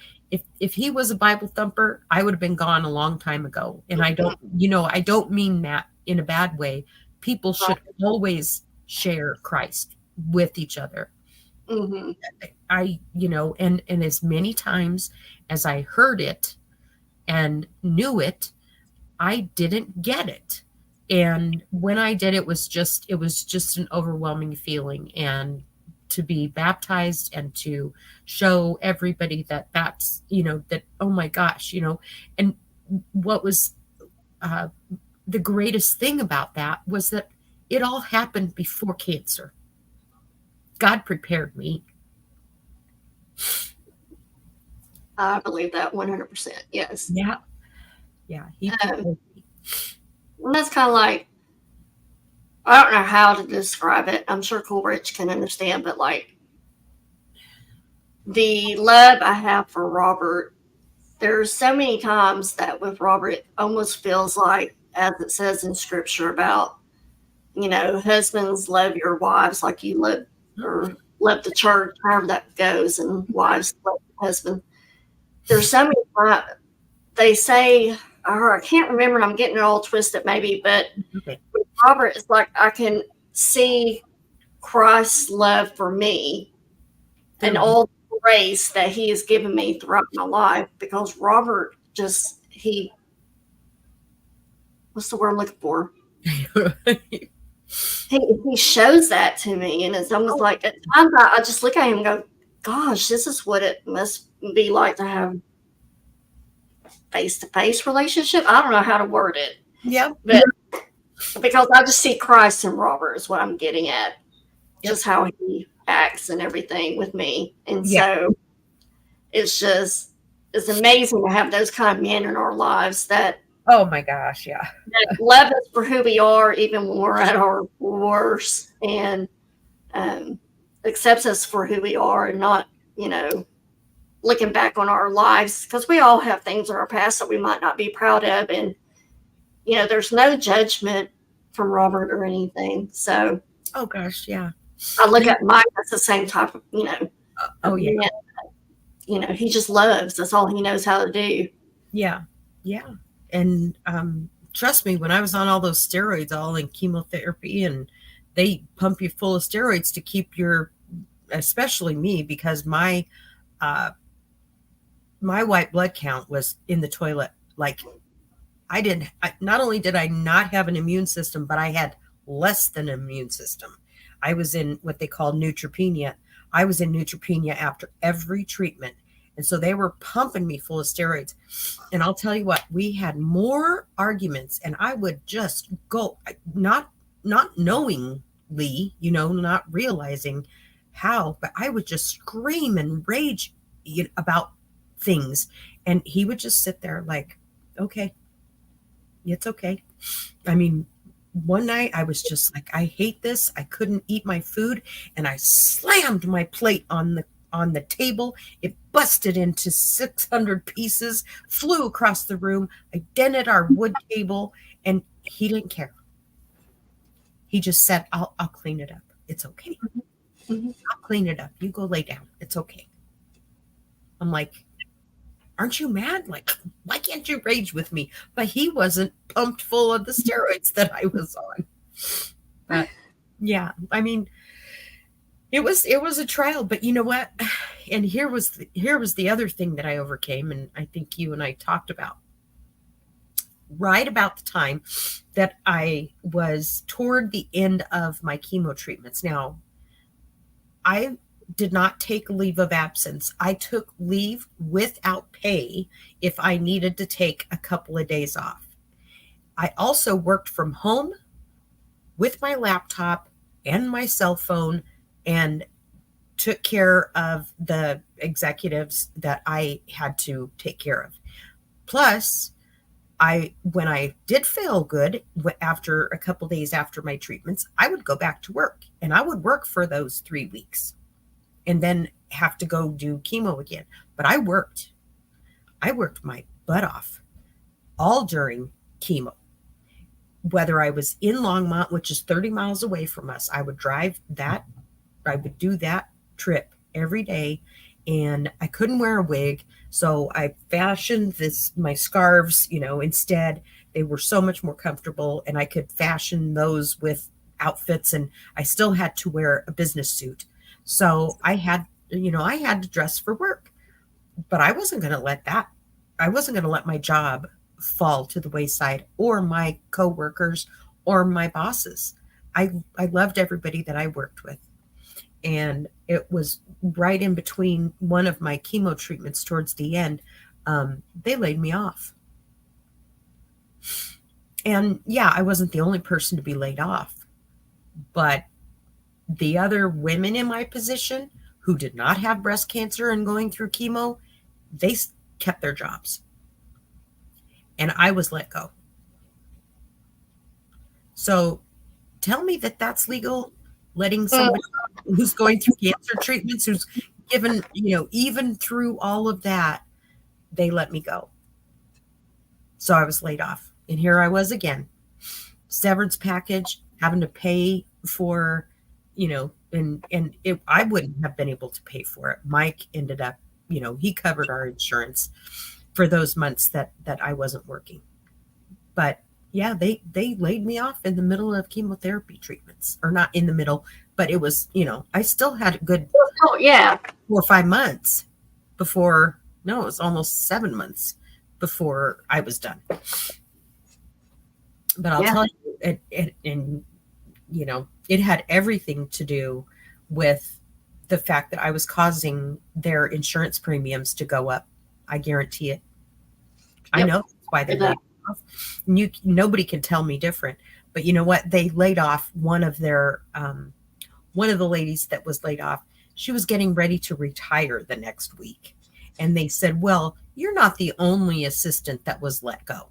If he was a Bible thumper, I would have been gone a long time ago. And I don't, I don't mean that in a bad way. People should always share Christ with each other.
Mm-hmm.
And as many times as I heard it and knew it, I didn't get it. And when I did, it was just an overwhelming feeling. And to be baptized and to show everybody that's, that, oh my gosh, and what was the greatest thing about that was that it all happened before cancer. God prepared me.
I believe that 100%. Yes.
Yeah. Yeah. He prepared me.
And that's kind of like, I don't know how to describe it. I'm sure Coolridge can understand, but like the love I have for Robert, there's so many times that with Robert, it almost feels like, as it says in scripture about, husbands love your wives like you love, or love the church, however that goes, and wives love the husband. There's so many times they say, or I can't remember, and I'm getting it all twisted maybe, but
Okay.
with Robert, it's like I can see Christ's love for me and all the grace that he has given me throughout my life, because Robert what's the word I'm looking for? He shows that to me, and it's almost like at times I just look at him and go, gosh, this is what it must be like to have face-to-face relationship. I don't know how to word it.
Yeah.
But because I just see Christ in Robert is what I'm getting at.
Yep.
Just how he acts and everything with me. And
Yeah.
so it's amazing to have those kind of men in our lives that
Oh my gosh, yeah.
that love us for who we are, even when we're at our worst, and accepts us for who we are, and not, looking back on our lives, because we all have things in our past that we might not be proud of. And, there's no judgment from Robert or anything. So,
Oh gosh, yeah.
I look at Mike, that's the same type of,
Oh yeah.
man, he just loves. That's all he knows how to do.
Yeah. Yeah. And trust me, when I was on all those steroids, all in chemotherapy, and they pump you full of steroids to keep especially me, because my white blood count was in the toilet. Like not only did I not have an immune system, but I had less than an immune system. I was in what they call neutropenia. I was in neutropenia after every treatment. And so they were pumping me full of steroids. And I'll tell you what, we had more arguments, and I would just go, not knowingly, not realizing how, but I would just scream and rage about things. And he would just sit there like, okay, it's okay. I mean, one night I was just like, I hate this. I couldn't eat my food, and I slammed my plate on the table. It busted into 600 pieces, flew across the room. I dented our wood table, and he didn't care. He just said, I'll clean it up. It's okay.
Mm-hmm.
I'll clean it up. You go lay down. It's okay. I'm like, aren't you mad? Like, why can't you rage with me? But he wasn't pumped full of the steroids that I was on. But yeah, I mean, it was a trial, but you know what? And here was the other thing that I overcame, and I think you and I talked about. Right about the time that I was toward the end of my chemo treatments. Now, I did not take leave of absence. I took leave without pay if I needed to take a couple of days off. I also worked from home with my laptop and my cell phone, and took care of the executives that I had to take care of. Plus, when I did feel good after a couple days after my treatments, I would go back to work, and I would work for those 3 weeks and then have to go do chemo again. But I worked my butt off all during chemo. Whether I was in Longmont, which is 30 miles away from us, I would drive that. I would do that trip every day, and I couldn't wear a wig. So I fashioned my scarves, instead. They were so much more comfortable, and I could fashion those with outfits, and I still had to wear a business suit. So I had to dress for work, but I wasn't going to let my job fall to the wayside, or my coworkers, or my bosses. I loved everybody that I worked with. And it was right in between one of my chemo treatments towards the end. They laid me off. And yeah, I wasn't the only person to be laid off, but the other women in my position who did not have breast cancer and going through chemo, they kept their jobs. And I was let go. So tell me that that's legal, letting somebody who's going through cancer treatments, who's given, even through all of that, they let me go. So I was laid off. And here I was again, severance package, having to pay for, I wouldn't have been able to pay for it. Mike ended up, he covered our insurance for those months that I wasn't working. But yeah, they laid me off in the middle of chemotherapy treatments, or not in the middle, but it was, I still had a good 4 or 5 months before, no, it was almost 7 months before I was done. But I'll tell you, it had everything to do with the fact that I was causing their insurance premiums to go up. I guarantee it. Yep. I know that's why they laid me off. Nobody can tell me different. But you know what? They laid off one of the ladies that was laid off. She was getting ready to retire the next week. And they said, well, you're not the only assistant that was let go,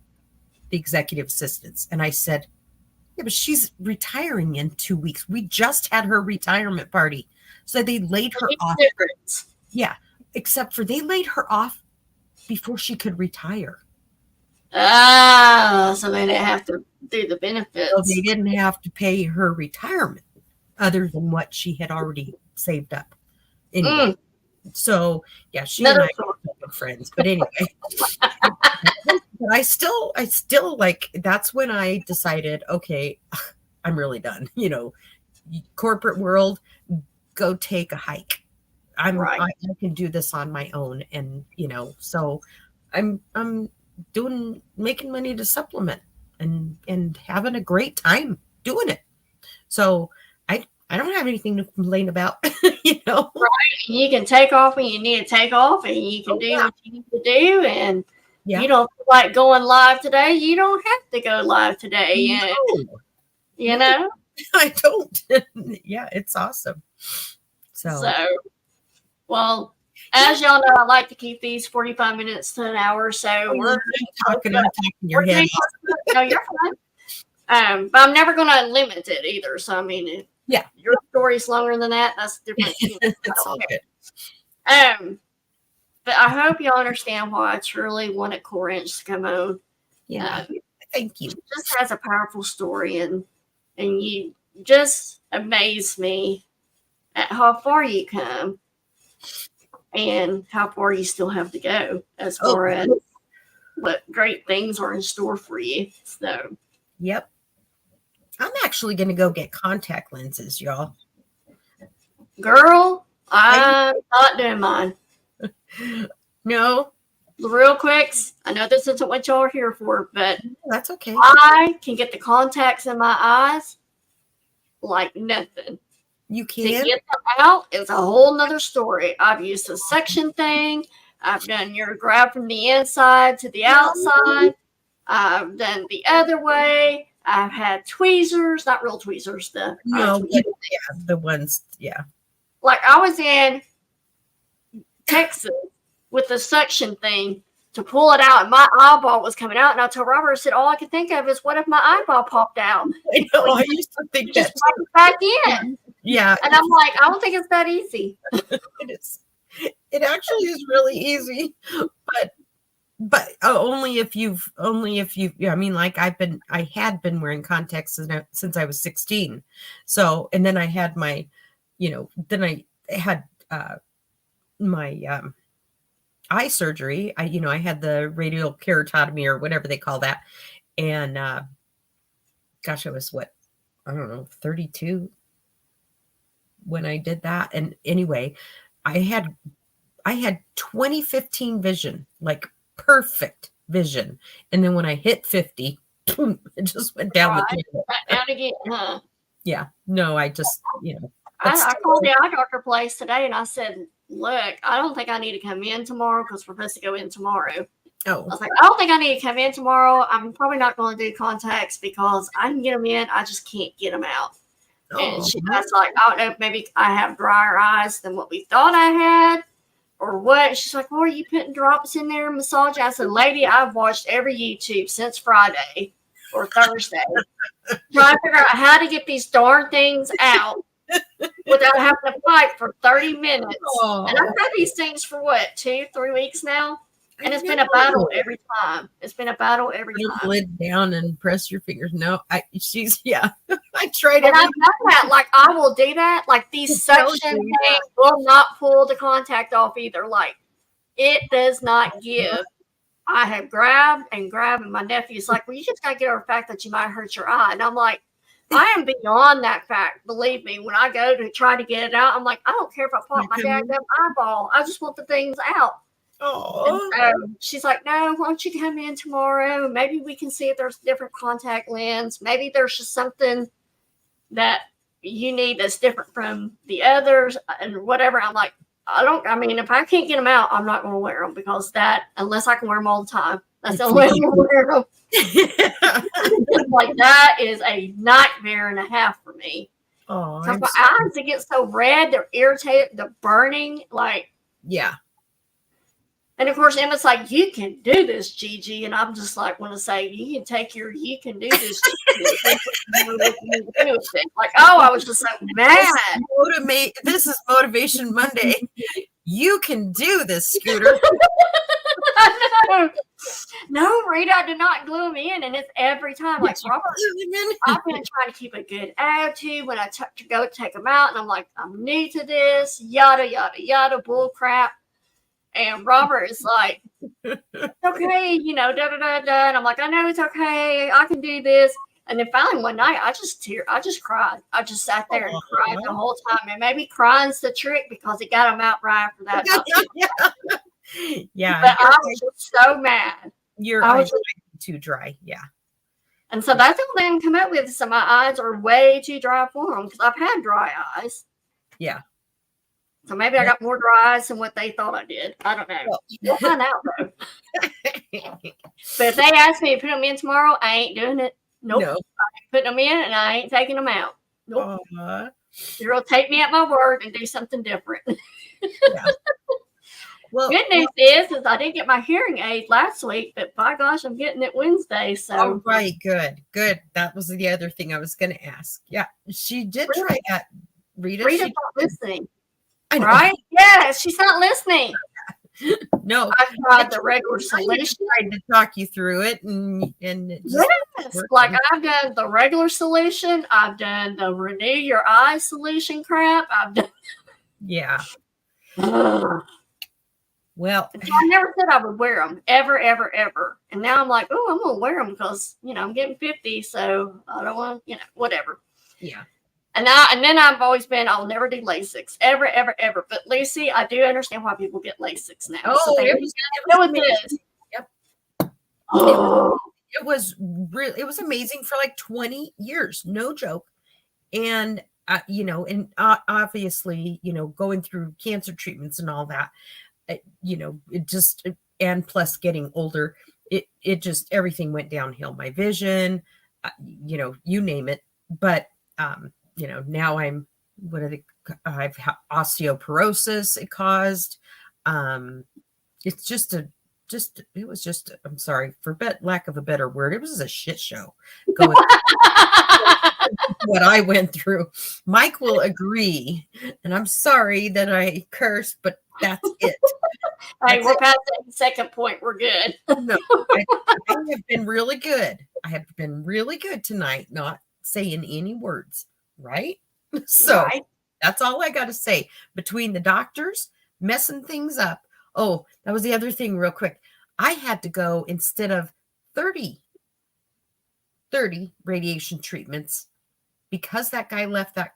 the executive assistants. And I said, yeah, but she's retiring in 2 weeks. We just had her retirement party. So they laid her off. Yeah, except for they laid her off before she could retire.
So they didn't have to do the benefits.
So they didn't have to pay her retirement other than what she had already saved up. Anyway, so yeah, she and I are good friends. But anyway, but I still like, that's when I decided, okay, I'm really done. Corporate world, go take a hike. I can do this on my own. And, so I'm making money to supplement and having a great time doing it. So I don't have anything to complain about, Right.
You can take off when you need to take off, and you can do what you need to do. And you don't feel like going live today, you don't have to go live today. No.
I don't. Yeah, it's awesome. So,
well, as y'all know, I like to keep these 45 minutes to an hour. So we're
talking your head off.
No, you're fine. But I'm never going to limit it either. So, I mean, your story's longer than that. That's different.
It's all good.
But I hope y'all understand why I truly wanted Core Inch to come on.
Yeah, thank you.
It just has a powerful story, and you just amaze me at how far you come and how far you still have to go as far as what great things are in store for you. So,
yep. I'm actually going to go get contact lenses, y'all.
Girl, I'm not doing mine.
No.
Real quick, I know this isn't what y'all are here for, but
that's okay.
I can get the contacts in my eyes like nothing.
You can?
To get them out is a whole nother story. I've used the suction thing. I've done your grab from the inside to the outside. I've done the other way. I've had tweezers, not real tweezers. The
ones, yeah.
Like I was in Texas with the suction thing to pull it out, and my eyeball was coming out. And I told Robert, I said, all I could think of is, what if my eyeball popped out?
I know, I used to think that.
Just pop it back in.
Yeah.
And I'm like, I don't think it's that easy.
It is. It actually is really easy, but only if you've, I mean, like I had been wearing contacts since I was 16. So, and then I had my, then I had my eye surgery, I had the radial keratotomy or whatever they call that. And gosh, I was what, I don't know, 32 when I did that. And anyway, I had 2015 vision, like perfect vision. And then when I hit 50, boom, it just went down the table.
Down again, huh?
Yeah. No, I just,
I called the eye doctor place today and I said, look, I don't think I need to come in tomorrow because we're supposed to go in tomorrow. I was like, I don't think I need to come in tomorrow. I'm probably not going to do contacts because I can get them in. I just can't get them out. And she was like, I don't know if maybe I have drier eyes than what we thought I had or what. She's like, well, are you putting drops in there and massaging? I said, lady, I've watched every YouTube since Friday or Thursday trying to figure out how to get these darn things out without having to fight for 30 minutes. And I've had these things for what, 2-3 weeks now? And it's been a battle every time. It's been a battle every time.
Lid down and press your fingers. No, I tried
and I've done that. Like, I will do that. Like, these suction things will not pull the contact off either. Like, it does not give. I have grabbed, and my nephew's like, well, you just got to get over the fact that you might hurt your eye. And I'm like, I am beyond that fact. Believe me, when I go to try to get it out, I'm like, I don't care if I pop my daggum eyeball. I just want the things out.
Oh,
so she's like, no, why don't you come in tomorrow? Maybe we can see if there's a different contact lens. Maybe there's just something that you need that's different from the others and whatever. I'm like, if I can't get them out, I'm not going to wear them because unless I can wear them all the time, that's the only way I'm going to wear them. Like, that is a nightmare and a half for me.
Oh,
because my eyes, they get so red, they're irritated, they're burning. Like,
yeah.
And of course, Emma's like, you can do this, Gigi. And I'm just like, want to say, you can do this, Gigi. Like, oh, I was just so mad.
This is Motivation Monday. You can do this, Scooter.
No, Rita, I did not glue them in. And it's every time. Like, Robert, I've been trying to keep a good attitude when I go take them out. And I'm like, I'm new to this, yada, yada, yada, bull crap. And Robert is like, okay, da da da da. And I'm like, I know it's okay. I can do this. And then finally one night, I just cried. I just sat there and cried the whole time. And maybe crying's the trick because it got him out right after that.
Yeah.
But I was just so mad.
Your eyes are too dry. Yeah.
And so that's the only thing I come up with. So my eyes are way too dry for them because I've had dry eyes.
Yeah.
So maybe I got more dry eyes than what they thought I did. I don't know. We'll find out, though. But if they ask me to put them in tomorrow, I ain't doing it. Nope. No. I ain't putting them in, and I ain't taking them out. Nope. You're going to take me at my word and do something different.
Yeah. Well,
good news is I didn't get my hearing aid last week, but by gosh, I'm getting it Wednesday. So.
Oh, right. Good. That was the other thing I was going to ask. Yeah. She did try that. Rita's
not listening. Right? Yes, she's not listening.
No,
I've tried the regular solution.
I tried to talk you through it, and
yes, like I've done the regular solution. I've done the renew your eye solution crap. I've done.
Yeah. Well,
I never said I would wear them ever, ever, ever, and now I'm like, oh, I'm gonna wear them because I'm getting 50, so I don't want whatever.
Yeah.
And then I've always been, I'll never do LASIX, ever, ever, ever. But Lucy, I do understand why people get LASIX now.
Oh,
so
it was
this.
Yep. Oh. It was amazing for like 20 years, no joke. And obviously, going through cancer treatments and all that, it just, and plus getting older, it just, everything went downhill. My vision, you name it. But now I'm, I've osteoporosis it caused. It's just I'm sorry, for lack of a better word, it was a shit show going what I went through. Mike will agree, and I'm sorry that I curse, but that's it.
Hey, we're past that second point. We're good.
No, I have been really good. I have been really good tonight, not saying any words, right? So
right.
That's all I got to say. Between the doctors messing things up. Oh, that was the other thing real quick. I had to go instead of 30 radiation treatments because that guy left that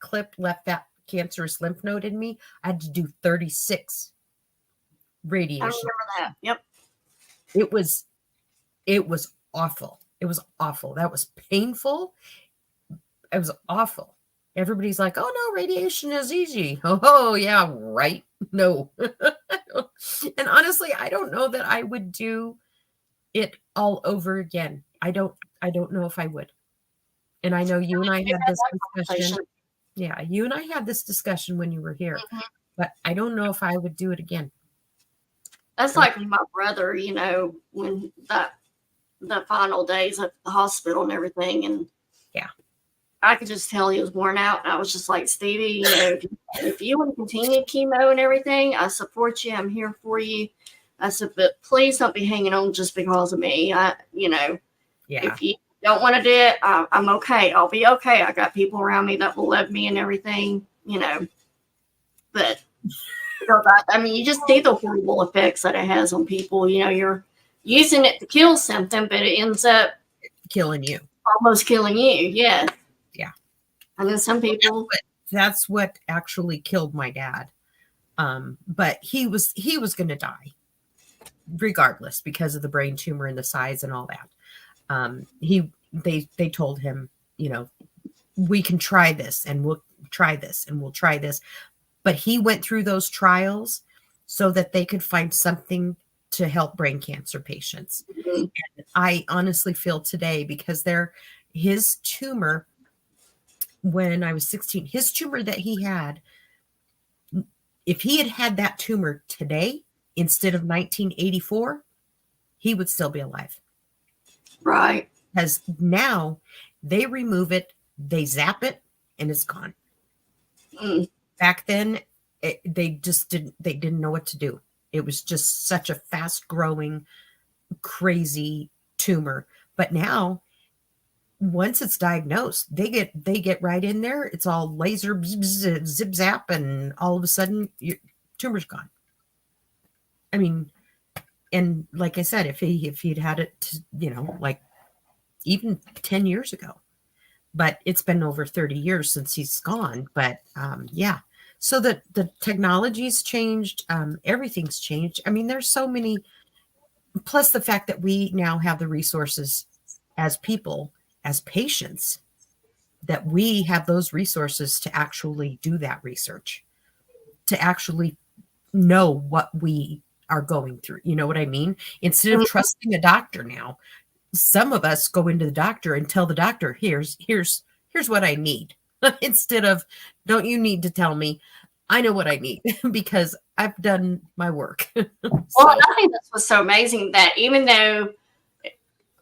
cancerous lymph node in me. I had to do 36
I
radiation.
remember that. Yep.
It was awful. It was awful. That was painful. It was awful. Everybody's like, oh no, radiation is easy. Oh yeah, right. No. And honestly, I don't know that I would do it all over again. I don't know if I would. And I know you and I had this discussion. Yeah, you and I had this discussion when you were here, but I don't know if I would do it again.
That's like my brother, you know, when the final days at the hospital and everything. And
yeah,
I could just tell he was worn out. And I was just like, Stevie, you know, if you want to continue chemo and everything, I support you. I'm here for you. I said, but please don't be hanging on just because of me. If you don't want to do it, I'm okay. I'll be okay. I got people around me that will love me and everything, you know. But I mean, you just see the horrible effects that it has on people. You know, you're using it to kill something, but it ends up
killing you,
almost killing you. Yeah.
Yeah.
And then some people.
That's what actually killed my dad. But he was going to die regardless because of the brain tumor and the size and all that. They told him, you know, we can try this and we'll try this and we'll try this. But he went through those trials so that they could find something to help brain cancer patients. Mm-hmm. And I honestly feel today because his tumor, when I was 16, his tumor that he had, if he had had that tumor today instead of 1984, he would still be alive.
Right.
Because now they remove it, they zap it, and it's gone. Mm. Back then, they didn't know what to do. It was just such a fast growing, crazy tumor. But now, once it's diagnosed, they get right in there. It's all laser zip zap, and all of a sudden, your tumor's gone. I mean, and like I said, if he'd had it, you know, like even 10 years ago, but it's been over 30 years since he's gone. But yeah. So the technology's changed. Everything's changed. I mean, there's so many, plus the fact that we now have the resources as people, as patients, that we have those resources to actually do that research, to actually know what we are going through. You know what I mean? Instead of trusting a doctor now, some of us go into the doctor and tell the doctor, here's what I need. Instead of, don't you need to tell me? I know what I need because I've done my work. So.
Well, I think this was so amazing that even though,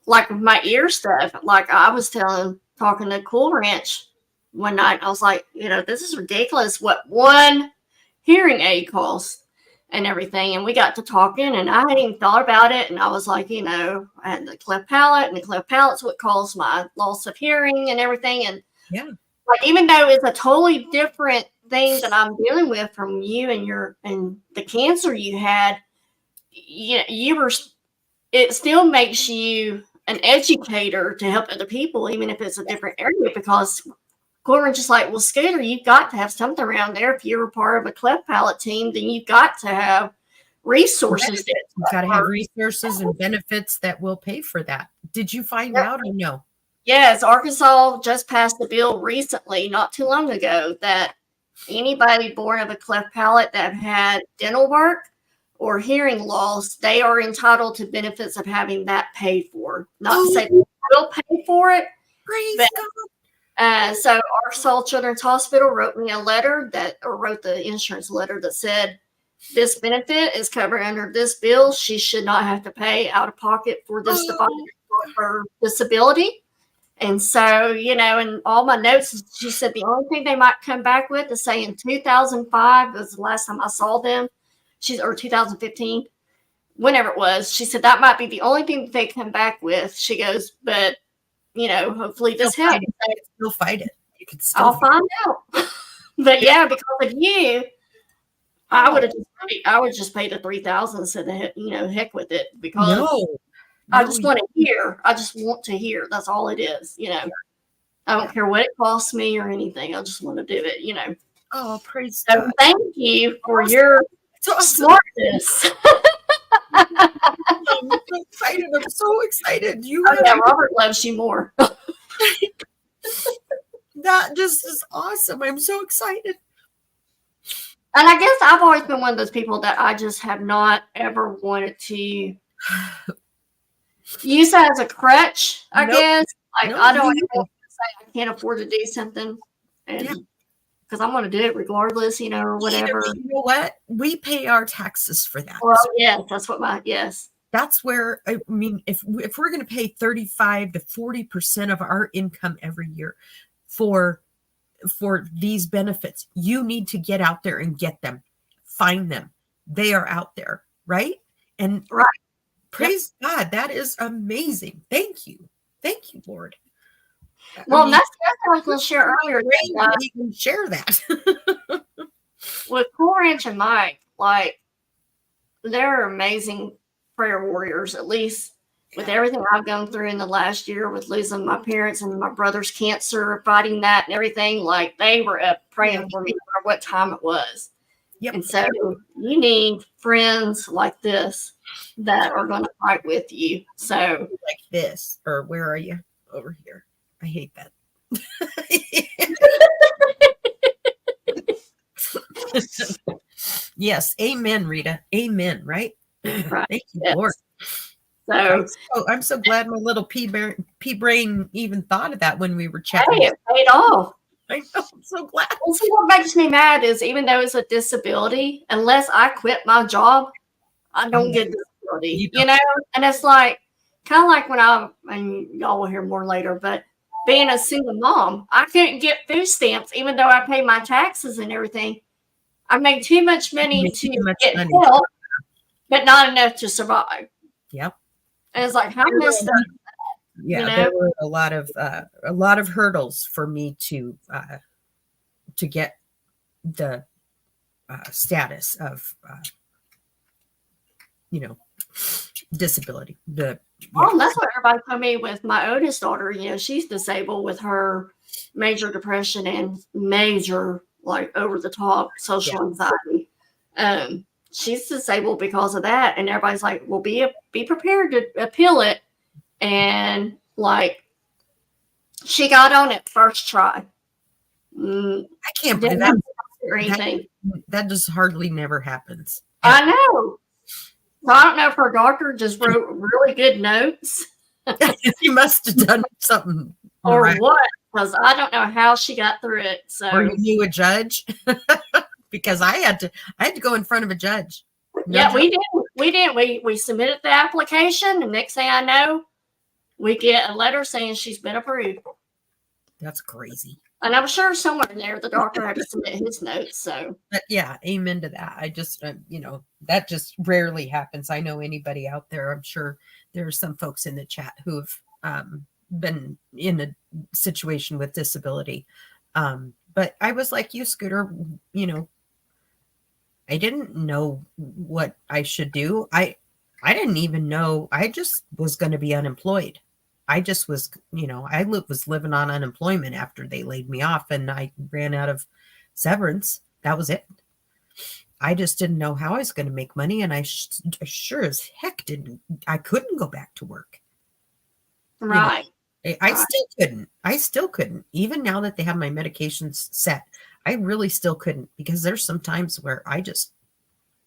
like with my ear stuff, like I was talking to Cool Ranch one night, I was like, you know, this is ridiculous what one hearing aid costs and everything. And we got to talking, and I hadn't even thought about it. And I was like, you know, I had the cleft palate, and the cleft palate's what caused my loss of hearing and everything. And yeah. Like, even though it's a totally different thing that I'm dealing with from you and the cancer you had, it still makes you an educator to help other people, even if it's a different area, because Corbin's just like, well, Scooter, you've got to have something around there. If you were part of a cleft palate team, then you've got to have resources.
You've got to have resources and benefits that will pay for that. Did you find out or no?
Yes, Arkansas just passed a bill recently, not too long ago, that anybody born of a cleft palate that had dental work or hearing loss, they are entitled to benefits of having that paid for. Not to say they will pay for it. So Arkansas Children's Hospital wrote me a letter wrote the insurance letter that said this benefit is covered under this bill. She should not have to pay out of pocket for this device for her disability. And so, you know, in all my notes, she said the only thing they might come back with is say in 2005 was the last time I saw them. Or 2015, whenever it was. She said that might be the only thing that they come back with. She goes, but, you know, hopefully this helps.
You'll fight it. You can
I'll find out. But yeah, because of you, I would just pay the 3,000 and said, heck with it, because
No,
I
no,
just want to hear. I just want to hear. That's all it is. I don't care what it costs me or anything. I just want to do it.
oh, praise
So
God.
thank you for
Awesome.
your
It's awesome.
smartness.
I'm so excited. I'm so excited. You
Oh, yeah,
have
Robert loves you more.
that just is awesome. I'm so excited.
And I guess I've always been one of those people that I just have not ever wanted to use that as a crutch, I
Nope.
guess. Like,
No,
I don't
me
ever
either.
want to say I can't afford to do something. And
Yeah.
because I'm going to do it regardless, or
Me either,
whatever.
but you know what? We pay our taxes for that.
Well, yes, that's what yes.
That's where, I mean, if we're going to pay 35 to 40% of our income every year for these benefits, you need to get out there and get them, find them. They are out there, right? And
Right.
praise God, that is amazing. Thank you, Lord.
Well, that's what I was going to share earlier.
We can share that.
With Cool Ranch and Mike, like, they're amazing prayer warriors, at least with everything I've gone through in the last year with losing my parents and my brother's cancer, fighting that and everything. Like, they were up praying for me no matter what time it was.
Yep.
And so you need friends like this that are going to fight with you. So
like this, or where are you? Over here. I hate that. Yes, amen, Rita. Amen, right?
Right.
Thank you,
Yes.
Lord.
So
I'm so glad my little pea brain even thought of that when we were chatting.
hey, it paid off.
I know, I'm so glad.
And see, what makes me mad is, even though it's a disability, unless I quit my job, I don't get disability, And it's like, kind of like and y'all will hear more later, but being a single mom, I couldn't get food stamps, even though I pay my taxes and everything. I make too much money to get help, but not enough to survive.
Yep.
And it's like, how messed up?
Yeah, there were a lot of hurdles for me to get the status of disability. That's
what everybody told me with my oldest daughter. She's disabled with her major depression and major, like, over the top social anxiety. She's disabled because of that, and everybody's like, well, be prepared to appeal it. And like, she got on it first try.
I can't believe that.
Or anything.
That just hardly never happens.
I know. So I don't know if her doctor just wrote really good notes.
You must have done something.
Or what? Because I don't know how she got through it. So,
or you knew a judge? Because I had to go in front of a judge.
We did. We submitted the application, and next thing I know, we get a letter saying she's been approved.
That's crazy.
And I'm sure somewhere in there the doctor had to submit his notes. So,
but yeah, amen to that. I just, that just rarely happens. I know anybody out there. I'm sure there are some folks in the chat who have been in a situation with disability. But I was like you, Scooter. I didn't know what I should do. I didn't even know. I just was going to be unemployed. I just was, I was living on unemployment after they laid me off, and I ran out of severance. That was it. I just didn't know how I was going to make money, and I sure as heck didn't. I couldn't go back to work.
Right.
I still couldn't. Even now that they have my medications set, I really still couldn't, because there's some times where I just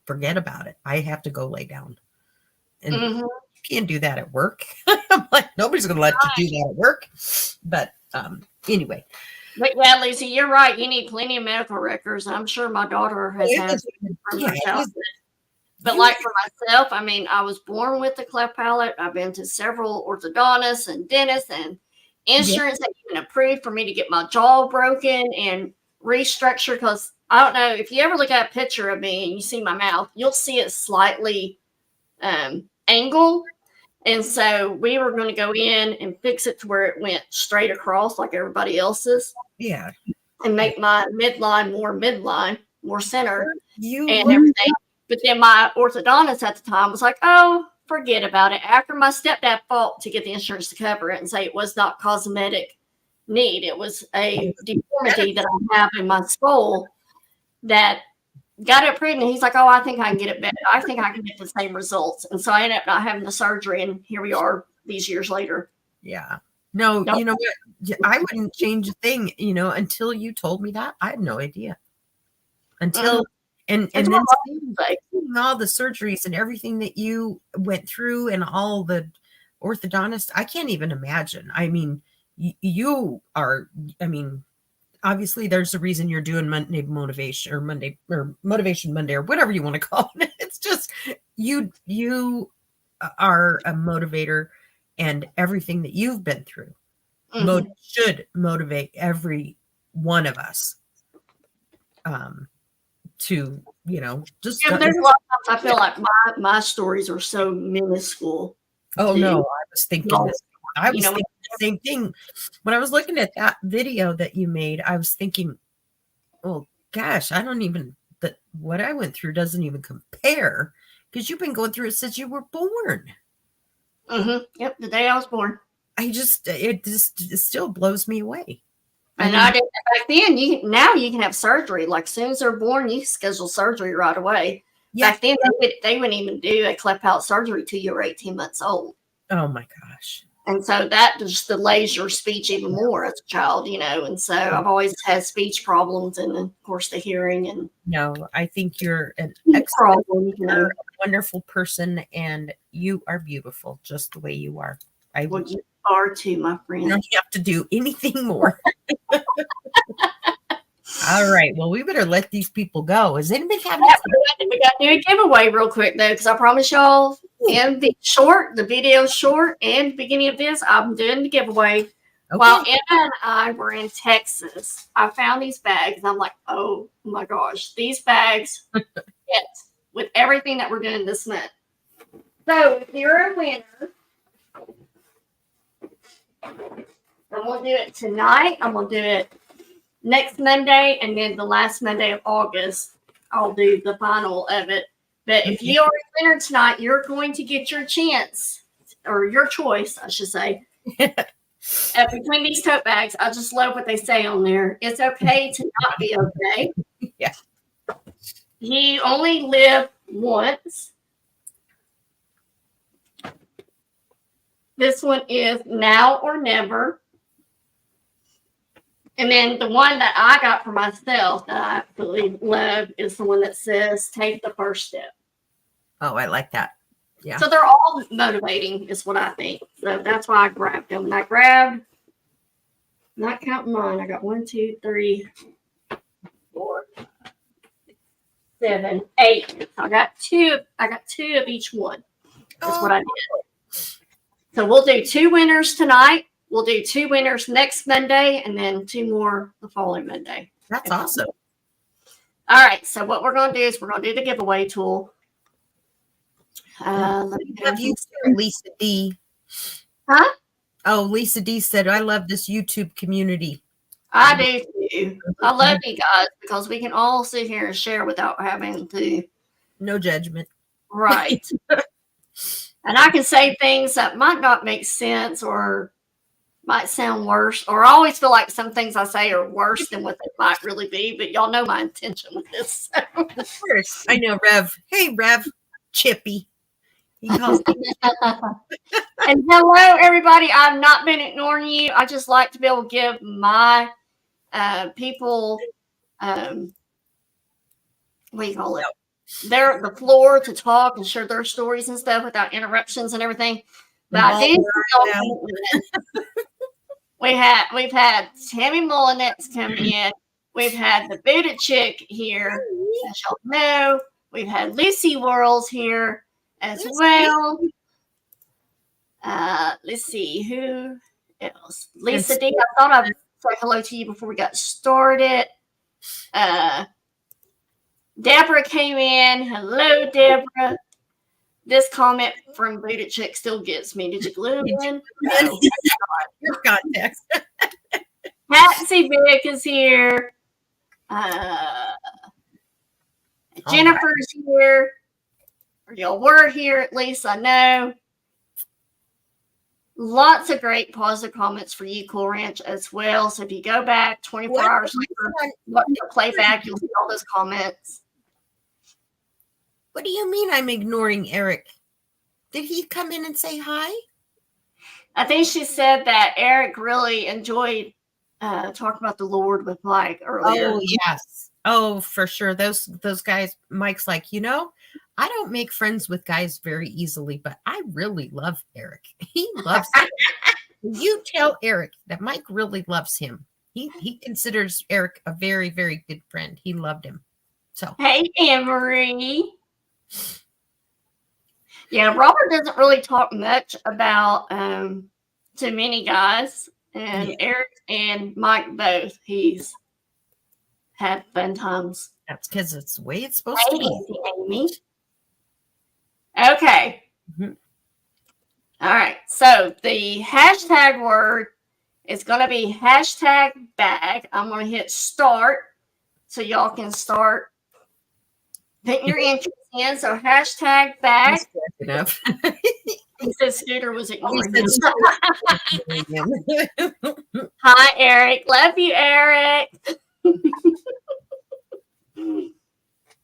forget about it. I have to go lay down. And you can't do that at work. I'm like, nobody's going to let you do that at work. But anyway.
But yeah, Lisa, you're right. You need plenty of medical records. I'm sure my daughter has had from her childhood. But like for myself, I mean, I was born with a cleft palate. I've been to several orthodontists and dentists, and insurance that even approved for me to get my jaw broken and restructured. Because I don't know, if you ever look at a picture of me and you see my mouth, you'll see it slightly angled. And so we were going to go in and fix it to where it went straight across like everybody else's.
Yeah.
and make my midline, more center
You
and everything. But then my orthodontist at the time was like, oh, forget about it. After my stepdad fought to get the insurance to cover it and say it was not cosmetic need, it was a deformity that I have in my skull that got it approved. And he's like, oh, I think I can get it better. I think I can get the same results. And so I ended up not having the surgery. And here we are these years later.
Yeah. No,
Nope.
you know what? I wouldn't change a thing, until you told me that. I had no idea. Until and then seeing all the surgeries and everything that you went through and all the orthodontists, I can't even imagine. I mean, you are, obviously there's a reason you're doing Monday Motivation or Motivation Monday or whatever you want to call it. It's just you are a motivator, and everything that you've been through should motivate every one of us to, just
there's a lot of times I feel like my stories are so minuscule.
Oh no, I was thinking this. I was thinking the same thing. When I was looking at that video that you made, I was thinking, oh gosh, what I went through doesn't even compare, because you've been going through it since you were born.
Yep, the day I was born.
It still blows me away.
And I did back then. Now you can have surgery. Like as soon as they're born, you schedule surgery right away. Yeah. Back then, they wouldn't even do a cleft palate surgery till you were 18 months old.
Oh my gosh!
And so that just delays your speech even more as a child, And so I've always had speech problems, and of course the hearing. And
no, I think you're an excellent, wonderful person, and you are beautiful just the way you are.
Well, you are too, my friend.
You don't have to do anything more. All right. Well, we better let these people go. Is anybody having?
We got to do a giveaway real quick though, because I promise y'all in the video short and beginning of this, I'm doing the giveaway. Okay. While Anna and I were in Texas, I found these bags. I'm like, oh my gosh, these bags fit with everything that we're doing this month. So if you're a winner, I'm going to do it tonight. I'm going to do it next Monday, and then the last Monday of August, I'll do the final of it. But if you are a winner tonight, you're going to get your chance, or your choice, I should say, between these tote bags. I just love what they say on there. It's okay to not be okay.
Yeah.
You only live once. This one is now or never. And then the one that I got for myself that I absolutely love is the one that says, take the first step.
Oh, I like that. Yeah.
So they're all motivating is what I think. So that's why I grabbed them. And I grabbed, not counting mine, I got 1, 2, 3, 4, 5, 6, 7, 8. So I got two of each one. That's what I did. So we'll do 2 winners tonight. We'll do 2 winners next Monday, and then 2 more the following Monday.
That's awesome.
All right. So what we're going to do is we're going to do the giveaway tool.
Have you seen Lisa D?
Huh?
Oh, Lisa D said, I love this YouTube community.
I do too. I love you guys because we can all sit here and share without having to.
No judgment.
Right. And I can say things that might not make sense or might sound worse, or I always feel like some things I say are worse than what they might really be, but y'all know my intention with this. So.
Of course. I know, Rev. Hey, Rev. Chippy.
And hello, everybody. I've not been ignoring you. I just like to be able to give my people, what do you call it? They're the floor to talk and share their stories and stuff without interruptions and everything. But I did. We've had Tammy Mullinex come in. We've had the Buddha chick here, as y'all know. We've had Lucy Worrells here as well. Let's see who else. Lisa D. I thought I'd say hello to you before we got started. Deborah came in. Hello, Deborah. This comment from Buddha Chick still gets me. Did you glue in? No.
Your context.
Patsy Vick is here. Jennifer's here. Or y'all were here, at least I know. Lots of great positive comments for you, Cool Ranch, as well. So if you go back 24 hours later, look at the playback, you'll see all those comments.
What do you mean I'm ignoring Eric? Did he come in and say hi?
I think she said that Eric really enjoyed talking about the Lord with Mike earlier.
Oh, yes. Oh, for sure. Those guys, Mike's like, I don't make friends with guys very easily, but I really love Eric. He loves him. You tell Eric that Mike really loves him. He considers Eric a very, very good friend. He loved him. So
hey, Anne-Marie. Yeah, Robert doesn't really talk much about too many guys. And Eric and Mike both, he's had fun times.
That's because it's the way it's supposed to be.
Amy. Okay. Mm-hmm. All right. So the hashtag word is going to be hashtag bag. I'm going to hit start so y'all can start putting your entries in. So hashtag bag.
Enough.
He said Scooter was ignoring him. Hi, Eric. Love you, Eric.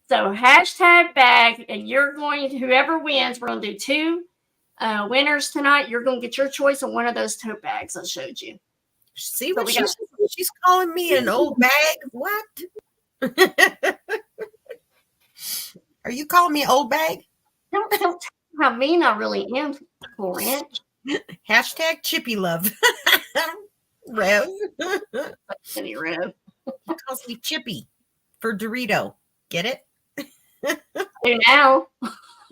So hashtag bag, and whoever wins, we're going to do 2 winners tonight. You're going to get your choice of one of those tote bags I showed you.
See what she's calling me an old bag? What? Are you calling me old bag?
Don't tell how mean I really am, Cool Ranch.
Hashtag Chippy Love. Rev.
Any Rev.
He calls me Chippy for Dorito. Get it?
Do now.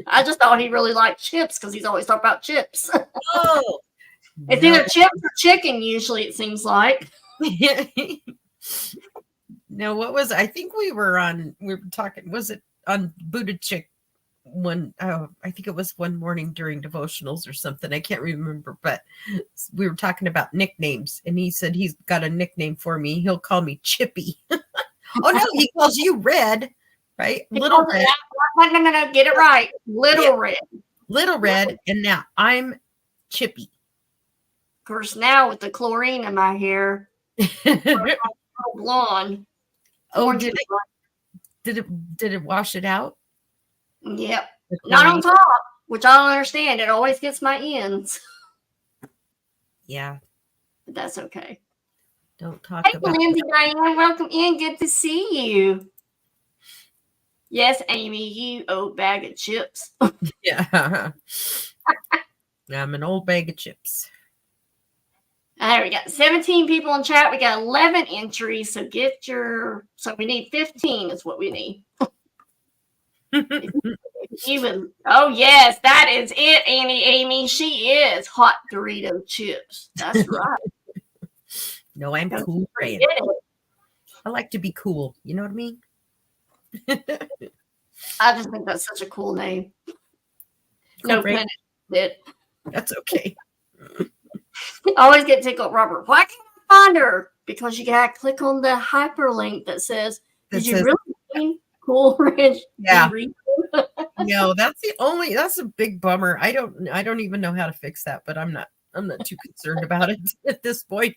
I just thought he really liked chips because he's always talking about chips.
Oh.
It's either chips or chicken, usually, it seems like.
No, I think we were talking, was it on Buddha Chick I think it was one morning during devotionals or something. I can't remember, but we were talking about nicknames, and he said he's got a nickname for me. He'll call me Chippy. Oh no, he calls you Red, right? Little Red.
No, get it right. Little Red.
Little Red, and now I'm Chippy.
Of course, now with the chlorine in my hair, blonde.
Oh, did it wash it out?
Yep. Not on top, which I don't understand. It always gets my ends.
Yeah.
But that's okay.
Don't talk
about Lindsay Diane, welcome in. Good to see you. Yes, Amy, you old bag of chips.
Yeah. I'm an old bag of chips.
All right, we got 17 people in chat. We got 11 entries. So so we need 15 is what we need. Oh yes, that is it, Amy. She is hot Dorito chips. That's right.
No, I'm cool. I like to be cool. You know what I mean?
I just think that's such a cool name.
Cool,
no pun intended.
That's okay.
I always get tickled, Robert. Why can't I find her? Because you gotta click on the hyperlink that says, "Did you really mean Cool Ranch?"
Yeah. No, that's a big bummer. I don't even know how to fix that, but I'm not too concerned about it at this point.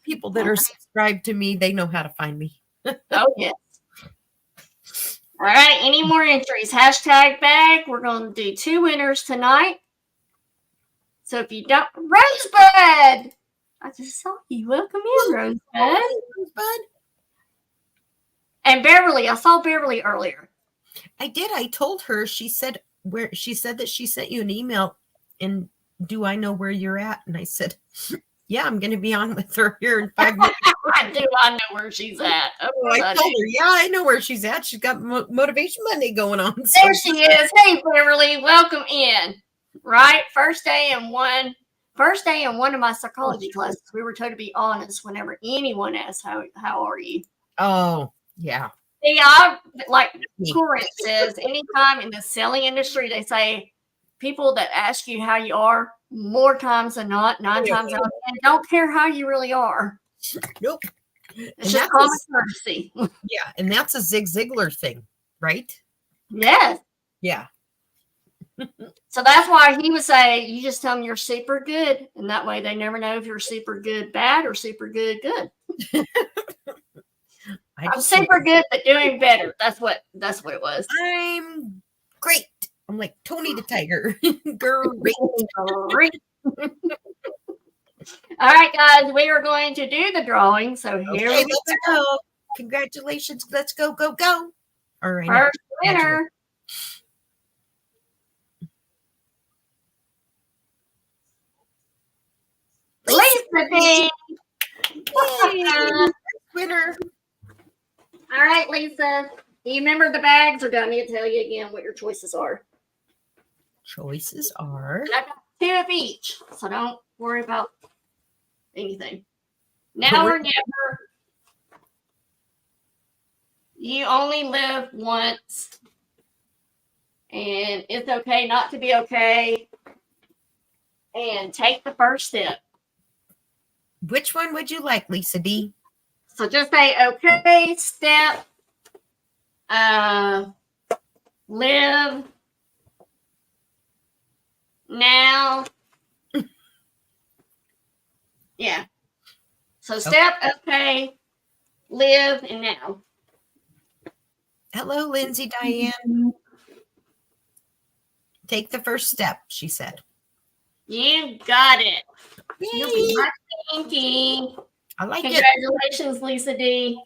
People that are subscribed to me, they know how to find me.
Oh yes. All right, any more entries? Hashtag bag. We're going to do 2 winners tonight. So if you don't, Rosebud, I just saw you. Welcome in, Rosebud.
Rosebud.
And Beverly, I saw Beverly earlier.
I did. I told her. She said that she sent you an email. And do I know where you're at? And I said, yeah, I'm going to be on with her here in 5 minutes.
I know where she's at.
I told her, yeah, I know where she's at. She's got Motivation Monday going on.
So. There she is. Hey, Beverly, welcome in. Right? First day in one of my psychology classes, we were told to be honest whenever anyone asks, how are you?
Oh, yeah.
See, I like Corinth says, anytime in the selling industry, they say, people that ask you how you are more times than not, 9 times out of 10, don't care how you really are.
Nope.
It's just common courtesy.
Yeah, and that's a Zig Ziglar thing, right?
Yes.
Yeah.
So that's why he would say, you just tell them you're super good. And that way they never know if you're super good bad or super good good. I'm super good but doing better. That's what it was.
I'm great. I'm like Tony the Tiger. Great.
Great. All right, guys, we are going to do the drawing. So here we
let's go. Congratulations. Let's go, go, go. All right.
First winner. Lisa D.
Winner.
All right, Lisa. Do you remember the bags, or do I need to tell you again what your choices are?
Choices are.
I got 2 of each, so don't worry about anything. Now or never. You only live once, and it's okay not to be okay. And take the first step.
Which one would you like, Lisa D?
So just say, okay, step, live now. Yeah. So step, okay, live, and now.
Hello, Lindsay Diane. Take the first step, she said.
You got it.
Yay.
Pinky.
I like
Congratulations, Lisa D.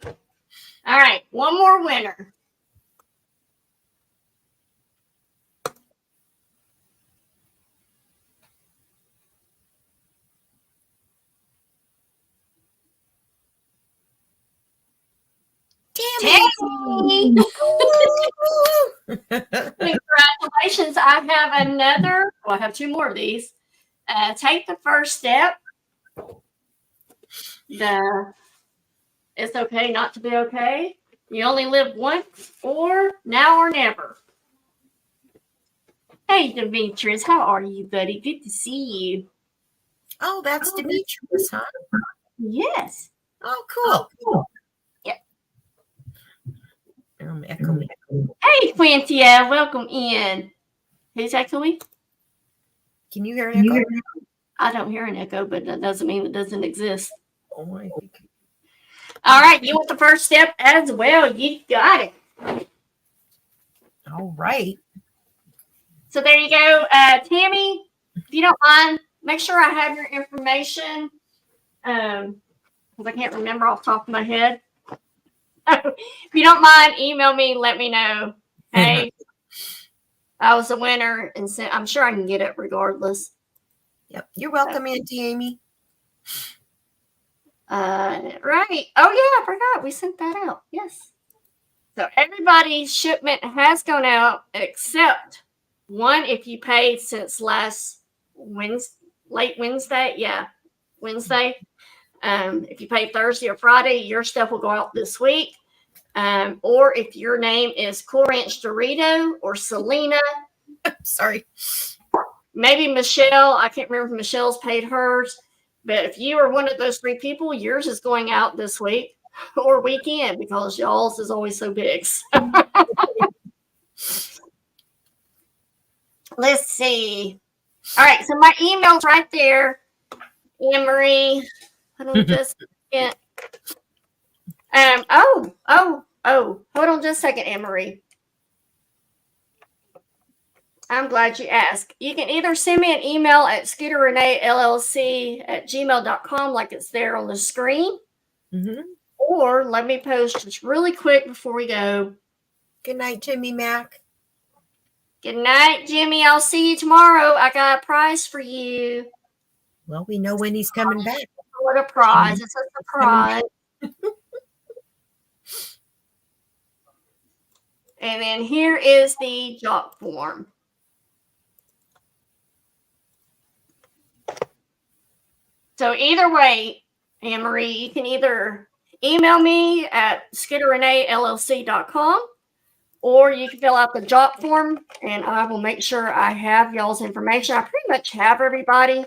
All right, one more winner. Tammy. Congratulations. I have another. Well, I have 2 more of these. Take the first step. It's okay not to be okay. You only live once, or now or never. Hey, Demetrius, how are you, buddy? Good to see you.
Oh, that's Demetrius, huh?
Yes.
Oh, cool.
Yep.
I'm echoing.
Hey, Quintia, welcome in. Who's echoing?
Can you hear an echo?
I don't hear an echo, but that doesn't mean it doesn't exist.
Oh, I think.
All right, you want the first step as well. You got it.
All right.
So there you go. Tammy, if you don't mind, make sure I have your information. Because I can't remember off the top of my head. If you don't mind, email me, let me know. Hey, I was the winner, and I'm sure I can get it regardless.
Yep. You're welcome, Auntie Amy.
Right. Oh, yeah, I forgot. We sent that out. Yes. So everybody's shipment has gone out except one if you paid since last late Wednesday. Yeah, Wednesday. If you paid Thursday or Friday, your stuff will go out this week. Or if your name is Cool Ranch Dorito or Selena.
Sorry.
Maybe Michelle. I can't remember if Michelle's paid hers. But if you are one of those 3 people, yours is going out this week or weekend because y'all's is always so big. Let's see. All right, so my email's right there. Anne Marie. Hold on just a second. Hold on just a second, Anne Marie. I'm glad you asked. You can either send me an email at scooterreneellc@gmail.com like it's there on the screen.
Mm-hmm.
Or let me post just really quick before we go.
Good night, Jimmy Mac.
Good night, Jimmy. I'll see you tomorrow. I got a prize for you.
Well, we know when he's coming back.
What a prize. It's a surprise. And then here is the job form. So either way, Anne Marie, you can either email me at scooterreneellc.com or you can fill out the job form, and I will make sure I have y'all's information. I pretty much have everybody.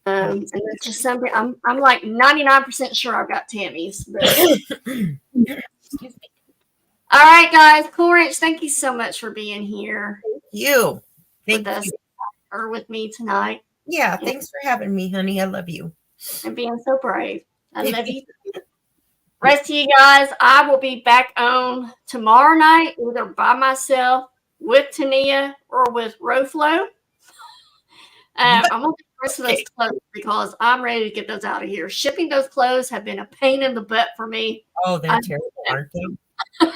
And it's just something I'm like 99% sure I've got Tammy's. But.
Excuse me.
All right, guys. Cool Ranch, thank you so much for being here
You.
with
Thank
us
you.
or with me tonight
Yeah, thanks for having me, honey. I love you.
and being so brave. I love you. Rest of you guys, I will be back on tomorrow night, either by myself, with Tania, or with Roflo. I'm going to get Christmas clothes because I'm ready to get those out of here. Shipping those clothes have been a pain in the butt for me.
Oh, they're terrible, aren't they?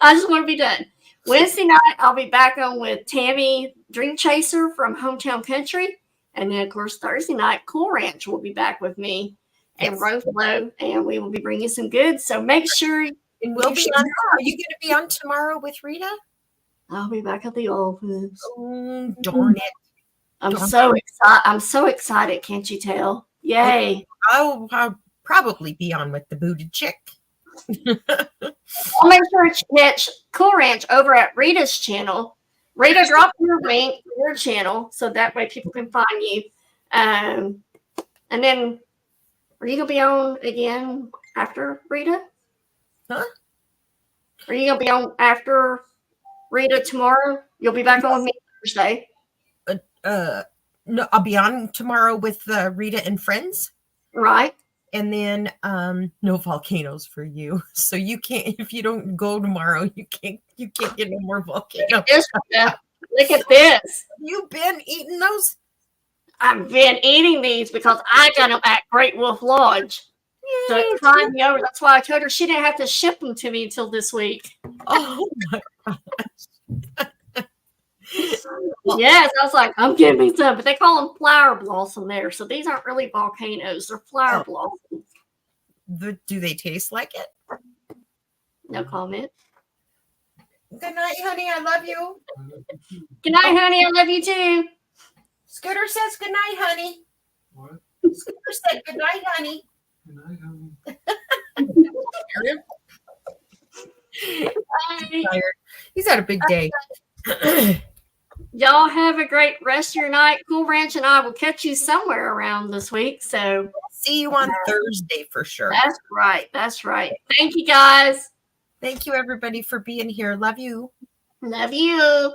I just want to be done. Wednesday night, I'll be back on with Tammy Dream Chaser from Hometown Country. And then, of course, Thursday night, Cool Ranch will be back with me and Roflo, and we will be bringing some goods. So make sure.
And we'll be on. Are you going to be on tomorrow with Rita?
I'll be back at the office.
Oh, darn it.
I'm so excited. I'm so excited. Can't you tell? Yay.
I'll probably be on with the booted chick.
I'll make sure to catch Cool Ranch over at Rita's channel. Rita, drop your link to your channel so that way people can find you. And then, are you going to be on again after Rita?
Huh?
Are you going to be on after Rita tomorrow? You'll be back on with me Thursday.
No, I'll be on tomorrow with Rita and friends.
Right.
And then no volcanoes for you. So you can't, if you don't go tomorrow, you can't get no more volcanoes.
Look at this.
You've been eating those?
I've been eating these because I got them at Great Wolf Lodge. So it timed me over. That's why I told her she didn't have to ship them to me until this week.
Oh my gosh.
Yes, I was like, I'm getting me some, but they call them flower blossom there. So these aren't really volcanoes; they're flower blossoms.
Do they taste like it?
No comment.
Good night, honey. I love you.
Good night, honey. I love you too.
Scooter says good night, honey.
What?
Scooter said good night, honey.
Good night, honey.
Bye.
Tired. He's had a big day.
Y'all have a great rest of your night. Cool Ranch and I will catch you somewhere around this week. So
See you on Thursday for sure.
that's right. That's right. Thank you, guys.
Thank you, everybody, for being here. Love you.
Love you.